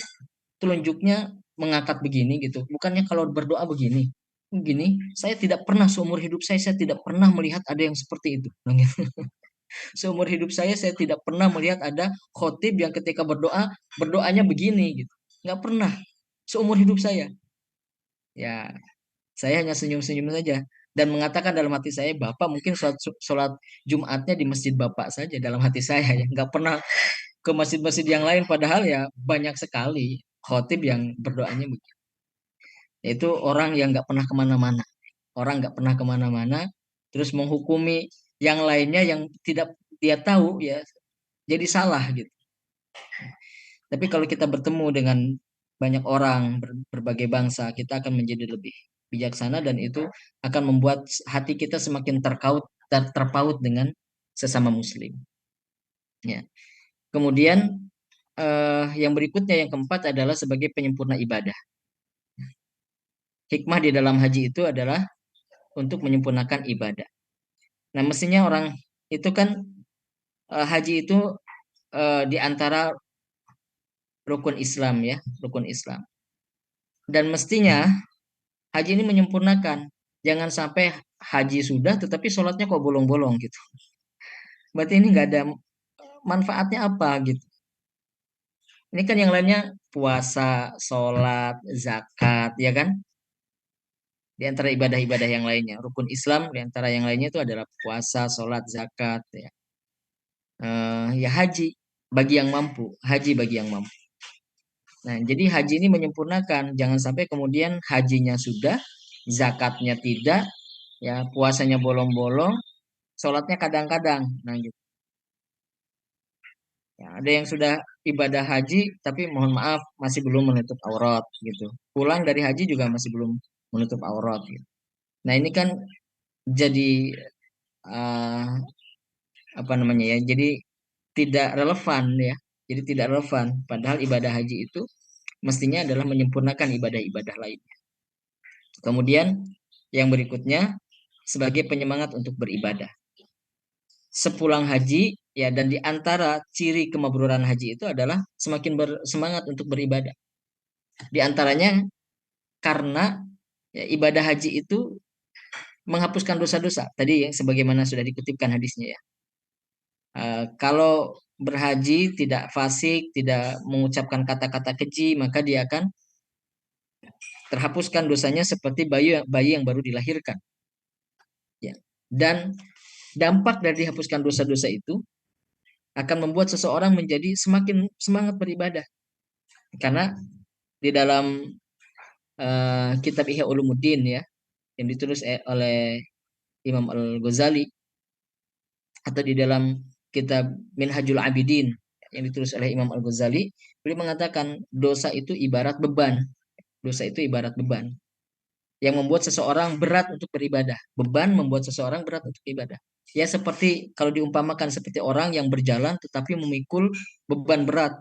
telunjuknya mengangkat begini gitu? Bukannya kalau berdoa begini? Begini, saya tidak pernah seumur hidup saya tidak pernah melihat ada yang seperti itu. Seumur hidup saya tidak pernah melihat ada khotib yang ketika berdoa, berdoanya begini gitu. Nggak pernah. Seumur hidup saya. Ya, saya hanya senyum-senyum saja dan mengatakan dalam hati saya, Bapak mungkin sholat Jumatnya di masjid Bapak saja dalam hati saya ya, nggak pernah ke masjid-masjid yang lain. Padahal ya banyak sekali khotib yang berdoanya begitu. Itu orang yang nggak pernah kemana-mana, orang nggak pernah kemana-mana, terus menghukumi yang lainnya yang tidak dia tahu ya, jadi salah gitu. Tapi kalau kita bertemu dengan banyak orang berbagai bangsa, kita akan menjadi lebih bijaksana dan itu akan membuat hati kita semakin terpaut dengan sesama muslim. Ya. Kemudian yang berikutnya yang keempat adalah sebagai penyempurna ibadah. Hikmah di dalam haji itu adalah untuk menyempurnakan ibadah. Nah, mestinya orang itu kan haji itu di antara rukun Islam ya, rukun Islam. Dan mestinya haji ini menyempurnakan. Jangan sampai haji sudah tetapi sholatnya kok bolong-bolong gitu. Berarti ini nggak ada manfaatnya apa gitu. Ini kan yang lainnya puasa, sholat, zakat, ya kan? Di antara ibadah-ibadah yang lainnya, rukun Islam di antara yang lainnya itu adalah puasa, sholat, zakat, ya. Ya haji bagi yang mampu, haji bagi yang mampu. Nah, jadi haji ini menyempurnakan, jangan sampai kemudian hajinya sudah, zakatnya tidak, ya puasanya bolong-bolong, sholatnya kadang-kadang. Nah, gitu. Ya, ada yang sudah ibadah haji, tapi mohon maaf masih belum menutup aurat gitu. Pulang dari haji juga masih belum menutup aurat gitu. Nah, ini kan jadi uh, apa namanya ya? Jadi tidak relevan ya. Jadi tidak relevan. Padahal ibadah haji itu mestinya adalah menyempurnakan ibadah-ibadah lain. Kemudian yang berikutnya sebagai penyemangat untuk beribadah. Sepulang haji ya, dan di antara ciri kemabruran haji itu adalah semakin bersemangat untuk beribadah. Di antaranya karena ya, ibadah haji itu menghapuskan dosa-dosa. Tadi yang sebagaimana sudah dikutipkan hadisnya ya. Kalau berhaji tidak fasik, tidak mengucapkan kata-kata keji, maka dia akan terhapuskan dosanya seperti bayi yang baru dilahirkan. Ya. Dan dampak dari dihapuskan dosa-dosa itu akan membuat seseorang menjadi semakin semangat beribadah. Karena di dalam kitab Ihya Ulumuddin ya, yang ditulis oleh Imam Al-Ghazali, atau di dalam kitab Minhajul Abidin yang ditulis oleh Imam Al-Ghazali, beliau mengatakan dosa itu ibarat beban. Dosa itu ibarat beban yang membuat seseorang berat untuk beribadah. Beban membuat seseorang berat untuk ibadah. Ya seperti kalau diumpamakan seperti orang yang berjalan tetapi memikul beban berat,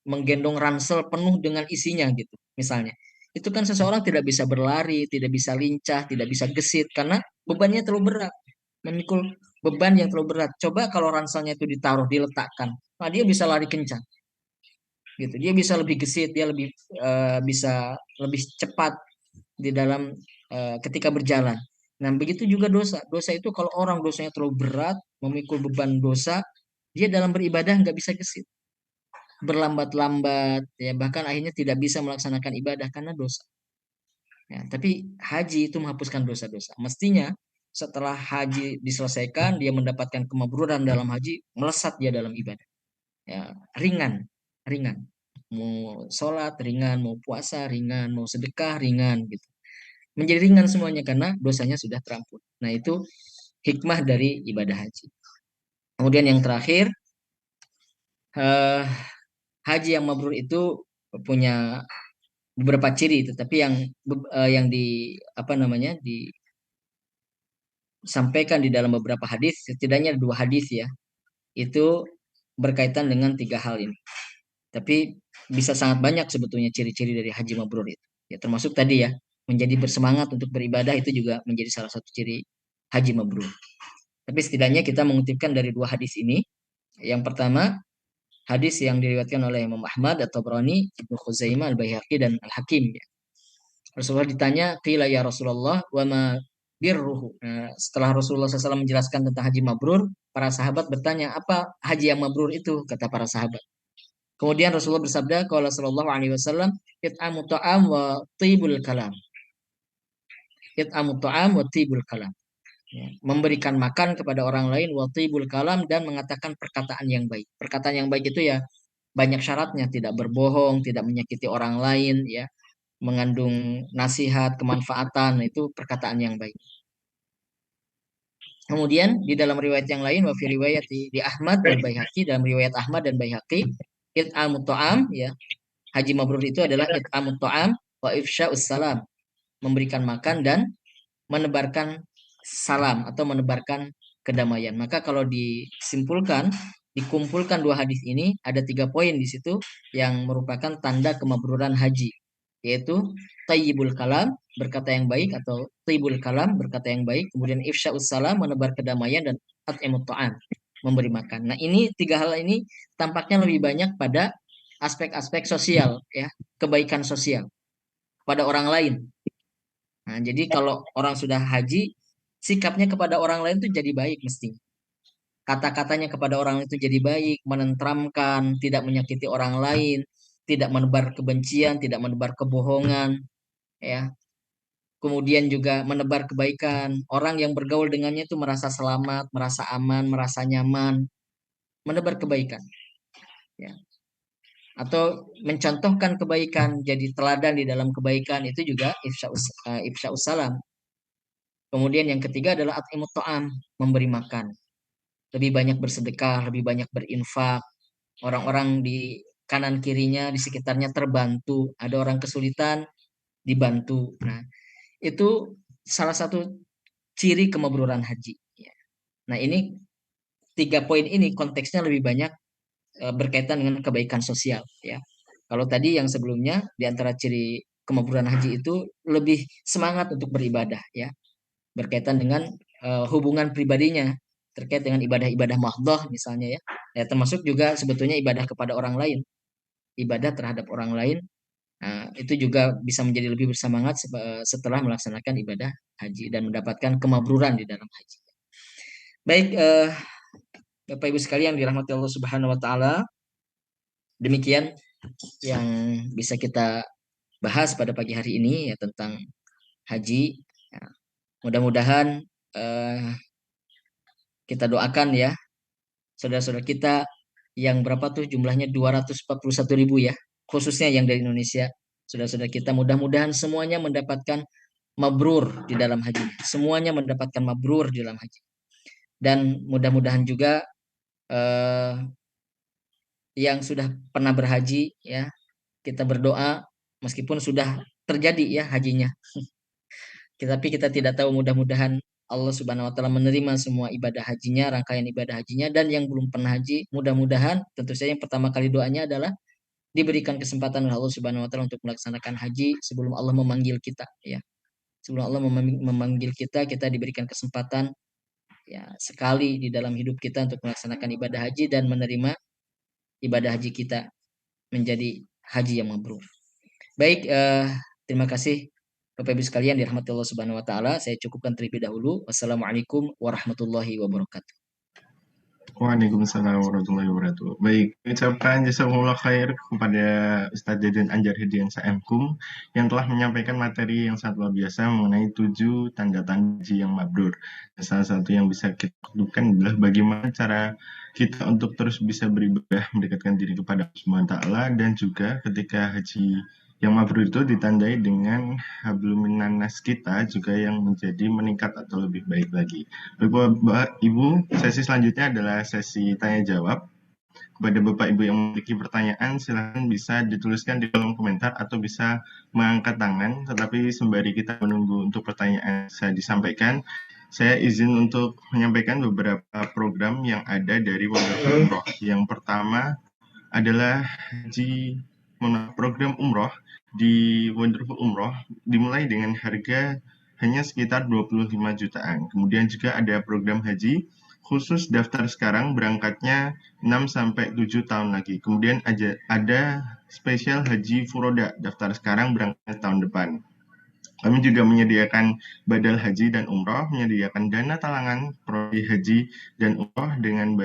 menggendong ransel penuh dengan isinya gitu, misalnya. Itu kan seseorang tidak bisa berlari, tidak bisa lincah, tidak bisa gesit karena bebannya terlalu berat. Memikul beban yang terlalu berat. Coba kalau ranselnya itu ditaruh, diletakkan, nah dia bisa lari kencang gitu. Dia bisa lebih gesit, dia lebih bisa lebih cepat di dalam ketika berjalan. Nah, begitu juga dosa. Dosa itu kalau orang dosanya terlalu berat, memikul beban dosa, dia dalam beribadah nggak bisa gesit, berlambat-lambat, ya bahkan akhirnya tidak bisa melaksanakan ibadah karena dosa. Ya, tapi haji itu menghapuskan dosa-dosa. Mestinya setelah haji diselesaikan, dia mendapatkan kemakburan dalam haji, melesat dia dalam ibadah. Ya, ringan, ringan. Mau sholat ringan, mau puasa ringan, mau sedekah ringan gitu. Menjadi ringan semuanya karena dosanya sudah terampun. Nah, itu hikmah dari ibadah haji. Kemudian yang terakhir, eh, haji yang mabrur itu punya beberapa ciri, tetapi yang di apa namanya disampaikan di dalam beberapa hadis, setidaknya ada dua hadis ya, itu berkaitan dengan tiga hal ini. Tapi bisa sangat banyak sebetulnya ciri-ciri dari haji mabrur itu. Ya termasuk tadi ya, menjadi bersemangat untuk beribadah itu juga menjadi salah satu ciri haji mabrur. Tapi setidaknya kita mengutipkan dari dua hadis ini. Yang pertama, hadis yang diriwayatkan oleh Imam Ahmad atau Tabrani, Ibnu Khuzaimah, Al-Baihaqi dan Al-Hakim. Ya. Rasulullah ditanya, "Qila ya Rasulullah, wa ma birruhu?" Nah, setelah Rasulullah SAW menjelaskan tentang haji mabrur, para sahabat bertanya, "Apa haji yang mabrur itu?" Kata para sahabat. Kemudian Rasulullah bersabda, "Qala sallallahu alaihi wasallam, it'amu ta'am wa tibul kalam." It'amu ta'am wa tibul kalam. Ya, memberikan makan kepada orang lain, wa tibul kalam, dan mengatakan perkataan yang baik. Perkataan yang baik itu ya banyak syaratnya, tidak berbohong, tidak menyakiti orang lain, ya, mengandung nasihat, kemanfaatan, itu perkataan yang baik. Kemudian di dalam riwayat yang lain, wa fi riwayat di Ahmad wal Baihaqi, dalam riwayat Ahmad dan Baihaqi, it'amut ta'am, ya, haji mabrur itu adalah it'amut ta'am wa ifsya'us salam, memberikan makan dan menebarkan salam atau menebarkan kedamaian. Maka kalau disimpulkan, dikumpulkan dua hadis ini, ada 3 poin di situ yang merupakan tanda kemabruran haji, yaitu tayyibul kalam, berkata yang baik, atau tayyibul kalam, berkata yang baik, kemudian ifsya'us salam, menebar kedamaian, dan at'imut ta'am, memberi makan. Nah, ini 3 hal ini tampaknya lebih banyak pada aspek-aspek sosial, ya, kebaikan sosial pada orang lain. Nah, jadi kalau orang sudah haji, sikapnya kepada orang lain itu jadi baik mesti. Kata-katanya kepada orang itu jadi baik, menenteramkan, tidak menyakiti orang lain, tidak menebar kebencian, tidak menebar kebohongan, ya. Kemudian juga menebar kebaikan. Orang yang bergaul dengannya itu merasa selamat, merasa aman, merasa nyaman, menebar kebaikan, ya. Atau mencontohkan kebaikan, jadi teladan di dalam kebaikan, itu juga ifsya'us salam. Kemudian yang ketiga adalah at'imut ta'am, memberi makan. Lebih banyak bersedekah, lebih banyak berinfak. Orang-orang di kanan kirinya, di sekitarnya terbantu. Ada orang kesulitan, dibantu. Nah, itu salah satu ciri kemabruran haji. Nah, ini 3 poin ini konteksnya lebih banyak berkaitan dengan kebaikan sosial. Ya, kalau tadi yang sebelumnya di antara ciri kemabruran haji itu lebih semangat untuk beribadah. Ya, berkaitan dengan hubungan pribadinya terkait dengan ibadah-ibadah mahdhah misalnya ya. Ya termasuk juga sebetulnya ibadah kepada orang lain, ibadah terhadap orang lain. Nah, itu juga bisa menjadi lebih bersemangat setelah melaksanakan ibadah haji dan mendapatkan kemabruran di dalam haji. Baik, Bapak Ibu sekalian dirahmati Allah Subhanahu wa taala, demikian yang bisa kita bahas pada pagi hari ini ya tentang haji. Ya, mudah-mudahan Kita doakan ya saudara-saudara kita yang berapa tuh jumlahnya 241.000 ya, khususnya yang dari Indonesia. Saudara-saudara kita mudah-mudahan semuanya mendapatkan mabrur di dalam haji. Semuanya mendapatkan mabrur di dalam haji. Dan mudah-mudahan juga eh, yang sudah pernah berhaji ya, kita berdoa meskipun sudah terjadi ya hajinya. Tapi kita tidak tahu, mudah-mudahan Allah Subhanahu wa taala menerima semua ibadah hajinya, rangkaian ibadah hajinya, dan yang belum pernah haji, mudah-mudahan tentu saja yang pertama kali doanya adalah diberikan kesempatan oleh Allah Subhanahu wa taala untuk melaksanakan haji sebelum Allah memanggil kita ya. Sebelum Allah memanggil kita, kita diberikan kesempatan ya sekali di dalam hidup kita untuk melaksanakan ibadah haji dan menerima ibadah haji kita menjadi haji yang mabrur. Baik, terima kasih Bapak Ibu sekalian dirahmati Allah Subhanahu wa taala. Saya cukupkan terlebih dahulu. Wassalamualaikum warahmatullahi wabarakatuh. Waalaikumsalam warahmatullahi wabarakatuh. Baik, ucapkan jazakumullah khair kepada Ustadz Deden Anjar Hidian Saemkum yang telah menyampaikan materi yang sangat luar biasa mengenai 7 tanda-tanda haji yang mabrur. Dan salah satu yang bisa kita lakukan adalah bagaimana cara kita untuk terus bisa beribadah mendekatkan diri kepada Allah Subhanahu wa taala, dan juga ketika haji yang mabrur itu ditandai dengan hablum minannas kita juga yang menjadi meningkat atau lebih baik lagi. Bapak Ibu, sesi selanjutnya adalah sesi tanya jawab. Kepada Bapak Ibu yang memiliki pertanyaan, silahkan bisa dituliskan di kolom komentar atau bisa mengangkat tangan. Tetapi sembari kita menunggu untuk pertanyaan saya disampaikan, saya izin untuk menyampaikan beberapa program yang ada dari Wonderful Umroh. Yang pertama adalah program umroh di Wonderful Umroh dimulai dengan harga hanya sekitar 25 jutaan. Kemudian juga ada program haji khusus daftar sekarang berangkatnya 6-7 tahun lagi. Kemudian ada spesial haji furoda, daftar sekarang berangkat tahun depan. Kami juga menyediakan badal haji dan umroh, menyediakan dana talangan prodi haji dan umroh dengan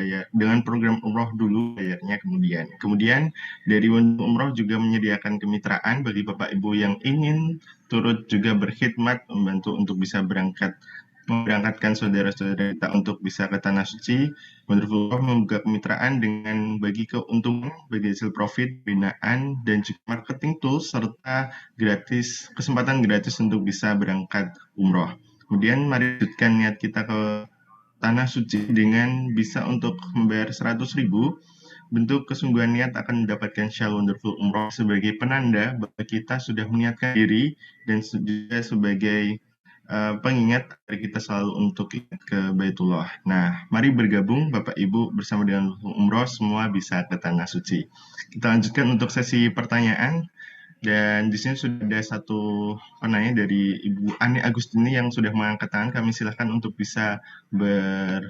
program umroh dulu, bayarnya kemudian. Kemudian dari umroh juga menyediakan kemitraan bagi Bapak Ibu yang ingin turut juga berkhidmat membantu untuk bisa memberangkatkan saudara-saudara kita untuk bisa ke Tanah Suci. Wonderful Umroh membuka kemitraan dengan bagi keuntungan, bagi hasil profit, binaan, dan juga marketing tools, serta kesempatan gratis untuk bisa berangkat umroh. Kemudian mari lanjutkan niat kita ke Tanah Suci dengan bisa untuk membayar 100.000. Bentuk kesungguhan niat akan mendapatkan Syal Wonderful Umroh sebagai penanda bahwa kita sudah meniatkan diri dan juga sebagai pengingat kita selalu untuk ingat ke Baitullah. Nah, mari bergabung Bapak Ibu bersama dengan umroh semua bisa ke Tanah Suci. Kita lanjutkan untuk sesi pertanyaan. Dan di sini sudah ada satu penanya dari Ibu Ani Agustini yang sudah mengangkat tangan. Kami silakan untuk bisa bertanya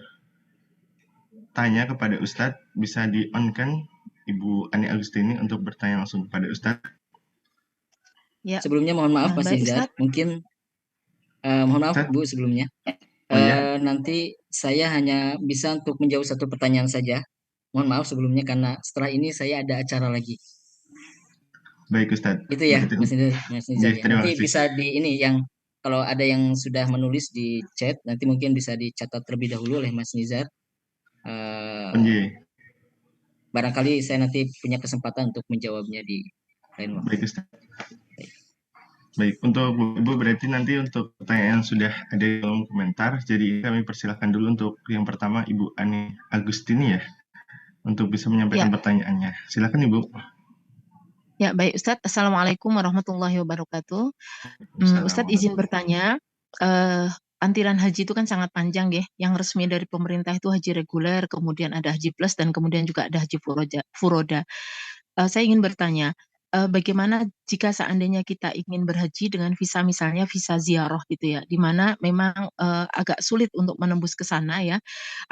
kepada Ustadz. Bisa di-on-kan Ibu Ani Agustini untuk bertanya langsung kepada Ustadz. Ya. Sebelumnya mohon maaf Mas Nizar, mungkin mohon maaf Bu sebelumnya. Nanti saya hanya bisa untuk menjawab satu pertanyaan saja. Mohon maaf sebelumnya karena setelah ini saya ada acara lagi. Baik Ustadz. Itu ya Mas Nizar ya. Nanti bisa di ini yang kalau ada yang sudah menulis di chat nanti mungkin bisa dicatat terlebih dahulu oleh Mas Nizar. Barangkali saya nanti punya kesempatan untuk menjawabnya di lain waktu. Baik Ustadz. Baik, untuk Ibu berarti nanti untuk pertanyaan sudah ada di kolom komentar, jadi kami persilahkan dulu untuk yang pertama Ibu Ani Agustini ya, untuk bisa menyampaikan pertanyaannya. Silakan Ibu. Ya, baik Ustadz. Assalamualaikum warahmatullahi wabarakatuh. Ustadz izin bertanya, antiran haji itu kan sangat panjang ya, yang resmi dari pemerintah itu haji reguler, kemudian ada haji plus, dan kemudian juga ada haji furoda. Saya ingin bertanya, bagaimana jika seandainya kita ingin berhaji dengan visa misalnya visa ziarah gitu ya, di mana memang agak sulit untuk menembus ke sana ya,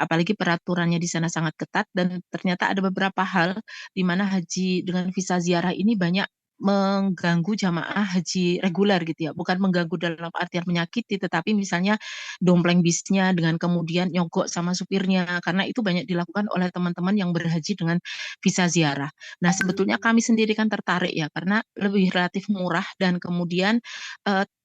apalagi peraturannya di sana sangat ketat dan ternyata ada beberapa hal di mana haji dengan visa ziarah ini banyak mengganggu jamaah haji reguler gitu ya, bukan mengganggu dalam artian menyakiti, tetapi misalnya dompleng bisnya dengan kemudian nyogok sama supirnya, karena itu banyak dilakukan oleh teman-teman yang berhaji dengan visa ziarah. Nah, sebetulnya kami sendiri kan tertarik ya, karena lebih relatif murah dan kemudian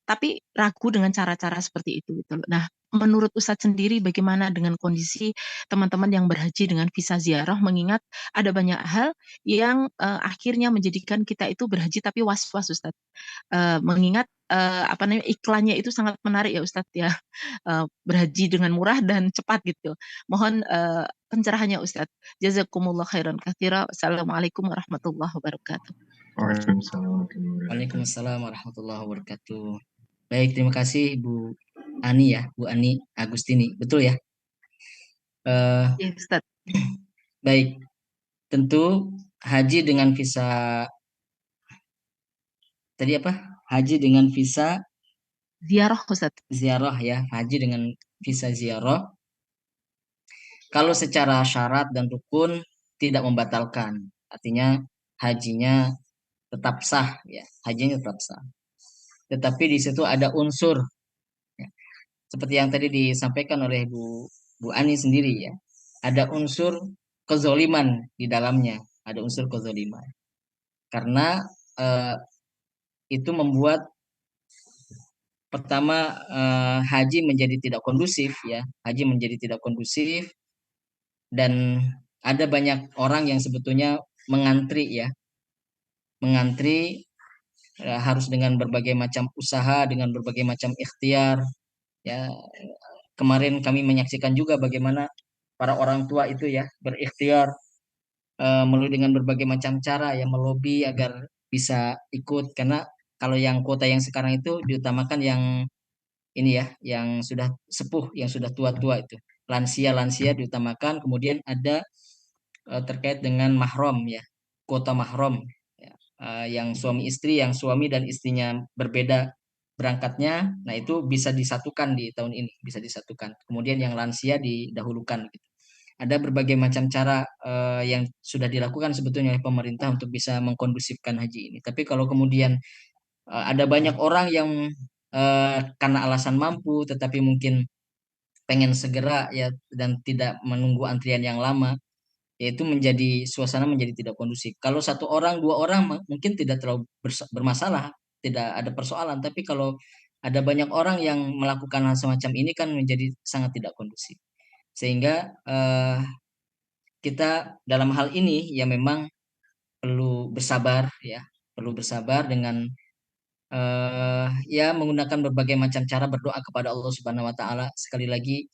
tapi ragu dengan cara-cara seperti itu gitu loh. Nah, menurut Ustadz sendiri bagaimana dengan kondisi teman-teman yang berhaji dengan visa ziarah, mengingat ada banyak hal yang akhirnya menjadikan kita itu berhaji tapi was-was Ustadz. Mengingat apa namanya, iklannya itu sangat menarik ya Ustadz ya, berhaji dengan murah dan cepat gitu. Mohon pencerahannya Ustadz. Jazakumullah khairan katsira. Wassalamualaikum warahmatullahi wabarakatuh. Waalaikumsalam warahmatullahi wabarakatuh. Baik, terima kasih Bu Ani ya, Bu Ani Agustini, betul ya? Ya Ustadz. Baik, tentu haji dengan visa tadi apa? Haji dengan visa Ziarah Ustadz. ziarah ya, haji dengan visa ziarah. Kalau secara syarat dan rukun tidak membatalkan, artinya hajinya tetap sah ya, hajinya tetap sah. Tetapi di situ ada unsur ya, seperti yang tadi disampaikan oleh Bu Ani sendiri ya, ada unsur kezoliman di dalamnya, ada unsur kezoliman. Karena itu membuat pertama haji menjadi tidak kondusif ya, haji menjadi tidak kondusif dan ada banyak orang yang sebetulnya mengantri ya, mengantri harus dengan berbagai macam usaha, dengan berbagai macam ikhtiar ya. Kemarin kami menyaksikan juga bagaimana para orang tua itu ya berikhtiar melalui dengan berbagai macam cara ya, melobi agar bisa ikut, karena kalau yang kuota yang sekarang itu diutamakan yang ini ya, yang sudah sepuh, yang sudah tua-tua itu, lansia-lansia diutamakan. Kemudian ada terkait dengan mahram ya, kuota mahram ya, yang suami istri, yang suami dan istrinya berbeda berangkatnya, nah itu bisa disatukan di tahun ini, bisa disatukan. Kemudian yang lansia didahulukan gitu. Ada berbagai macam cara yang sudah dilakukan sebetulnya oleh pemerintah untuk bisa mengkondusifkan haji ini. Tapi kalau kemudian ada banyak orang yang karena alasan mampu, tetapi mungkin pengen segera ya dan tidak menunggu antrian yang lama, yaitu menjadi suasana menjadi tidak kondusif. Kalau satu orang, dua orang mungkin tidak terlalu bermasalah, tidak ada persoalan. Tapi kalau ada banyak orang yang melakukan hal semacam ini kan menjadi sangat tidak kondusif. Sehingga kita dalam hal ini ya memang perlu bersabar ya, perlu bersabar dengan ya menggunakan berbagai macam cara berdoa kepada Allah Subhanahu wa taala. Sekali lagi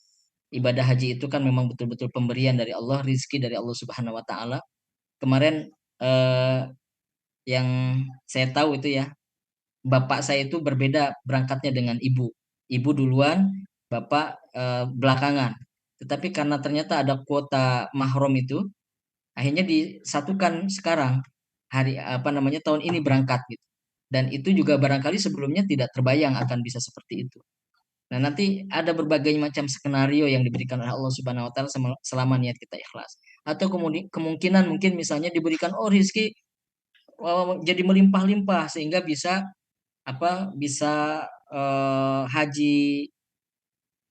ibadah haji itu kan memang betul-betul pemberian dari Allah, rizki dari Allah Subhanahu wa taala. Kemarin yang saya tahu itu ya, bapak saya itu berbeda berangkatnya dengan ibu. Ibu duluan, bapak belakangan. Tetapi karena ternyata ada kuota mahram itu, akhirnya disatukan sekarang hari apa namanya tahun ini berangkat gitu. Dan itu juga barangkali sebelumnya tidak terbayang akan bisa seperti itu. Nah, nanti ada berbagai macam skenario yang diberikan oleh Allah Subhanahu wa taala selama niat kita ikhlas. Atau kemudian kemungkinan mungkin misalnya diberikan rezeki jadi melimpah-limpah sehingga bisa apa bisa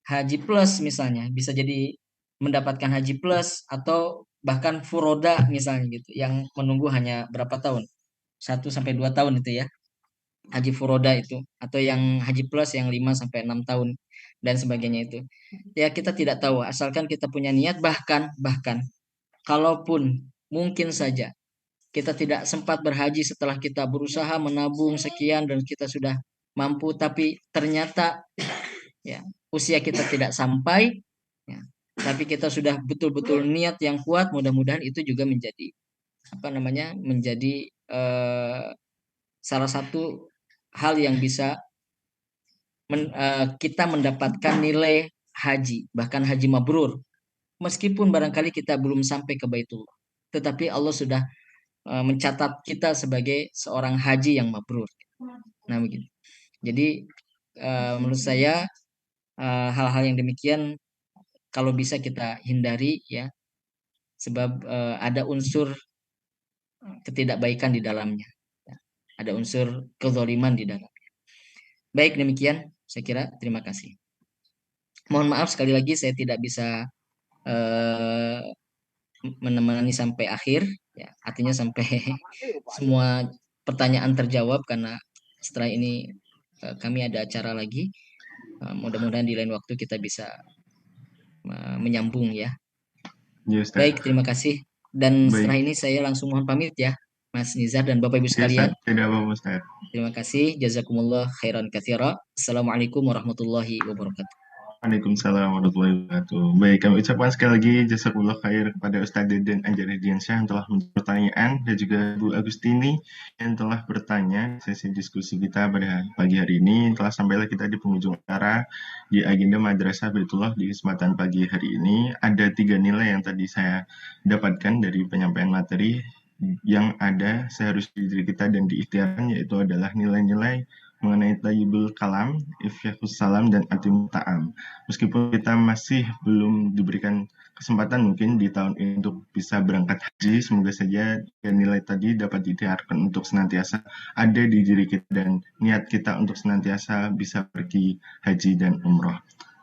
haji plus misalnya, bisa jadi mendapatkan haji plus atau bahkan furoda misalnya gitu yang menunggu hanya berapa tahun, 1 sampai 2 tahun itu ya, haji furoda itu, atau yang haji plus yang 5 sampai 6 tahun dan sebagainya itu ya, kita tidak tahu asalkan kita punya niat. Bahkan kalaupun mungkin saja kita tidak sempat berhaji setelah kita berusaha menabung sekian dan kita sudah mampu, tapi ternyata ya usia kita tidak sampai ya, tapi kita sudah betul-betul niat yang kuat, mudah-mudahan itu juga menjadi apa namanya menjadi salah satu hal yang bisa kita mendapatkan nilai haji, bahkan haji mabrur, meskipun barangkali kita belum sampai ke Baitullah, tetapi Allah sudah mencatat kita sebagai seorang haji yang mabrur. Nah begitu. Jadi menurut saya hal-hal yang demikian kalau bisa kita hindari ya, sebab ada unsur ketidakbaikan di dalamnya, ada unsur kezaliman di dalamnya. Baik, demikian saya kira. Terima kasih. Mohon maaf sekali lagi saya tidak bisa menemani sampai akhir ya, artinya sampai semua pertanyaan terjawab, karena setelah ini kami ada acara lagi. Mudah-mudahan di lain waktu kita bisa menyambung ya. Ya, Ustaz. Baik, terima kasih. Dan Baik. setelah ini saya langsung mohon pamit ya, Mas Nizar dan Bapak Ibu Ya, sekalian. Ustaz. Tidak apa-apa, Ustaz. Terima kasih. Jazakumullah khairan katsira. Assalamualaikum warahmatullahi wabarakatuh. Waalaikumsalam warahmatullahi wabarakatuh. Baik, kami ucapkan sekali lagi jazakumullah khair kepada Ustaz Deden Anjari Diansyah yang telah menjawab pertanyaan, dan juga Bu Agustini yang telah bertanya. Sesi diskusi kita pada pagi hari ini telah sampailah kita di penghujung acara di agenda Madrasah Baitullah di kesempatan pagi hari ini. Ada 3 nilai yang tadi saya dapatkan dari penyampaian materi yang ada seharusnya di diri kita dan diikhtiarkan, yaitu adalah nilai-nilai mengenai tayyibul kalam, ifyahus salam, dan atimut ta'am. Meskipun kita masih belum diberikan kesempatan mungkin di tahun ini untuk bisa berangkat haji, semoga saja nilai tadi dapat diikhtiarkan untuk senantiasa ada di diri kita dan niat kita untuk senantiasa bisa pergi haji dan umroh.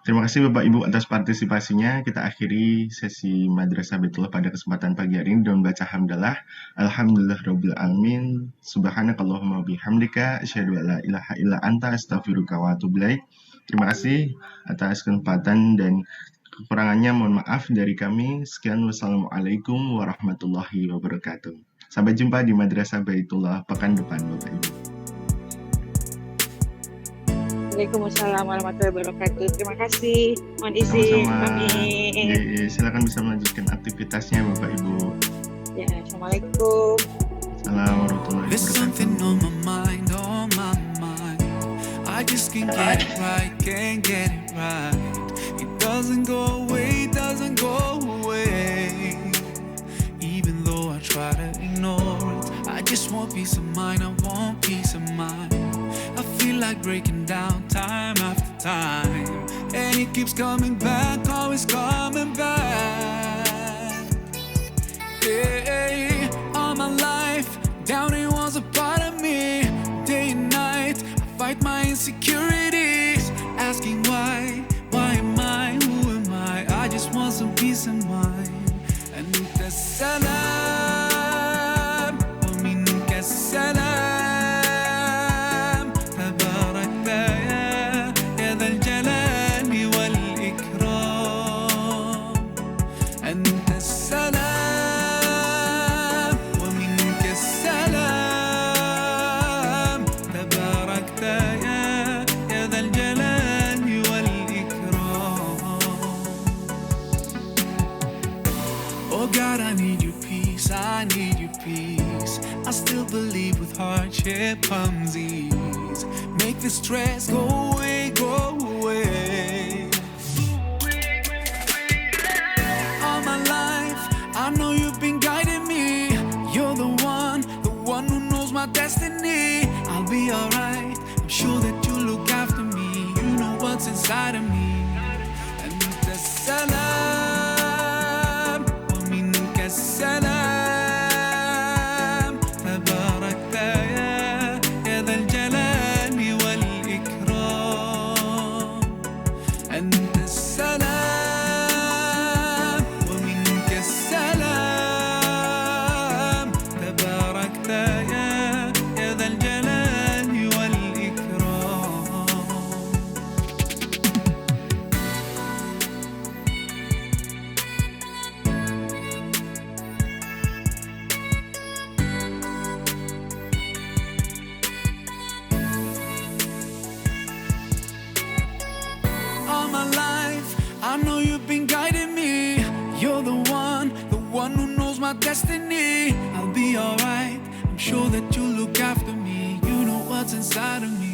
Terima kasih Bapak Ibu atas partisipasinya. Kita akhiri sesi Madrasah Baitullah pada kesempatan pagi hari ini dengan baca hamdalah. Alhamdulillahirabbil alamin. Subhanakallahumma bihamdika asyhadu an la ilaha illa anta astaghfiruka wa atubu ilaik. Terima kasih atas kesempatan dan kekurangannya mohon maaf dari kami. Sekian, wassalamualaikum warahmatullahi wabarakatuh. Sampai jumpa di Madrasah Baitullah pekan depan Bapak Ibu. Waalaikumsalam warahmatullahi wabarakatuh. Terima kasih. Mohon izin kami. Silakan bisa melanjutkan aktivitasnya Bapak Ibu. Ya, assalamualaikum. Assalamualaikum warahmatullahi There's something on my mind, I just can't get it right, can't get it right. It doesn't go away, doesn't go away. Even though I try to ignore it, I just want peace of mind, I want peace of mind. I feel like breaking down time after time, and it keeps coming back, always coming back. Hey, all my life, doubting was a part of me. Day and night, I fight my insecurities, asking why am I, who am I just want some peace of mind. And the salam, wa minka salam. I still believe with hardship comes ease. Make the stress go away, go away. All my life, I know you've been guiding me. You're the one who knows my destiny. I'll be alright, I'm sure that you look after me. You know what's inside of me. And the salam, wa minka salam. Destiny, I'll be alright. I'm sure that you look after me. You know what's inside of me.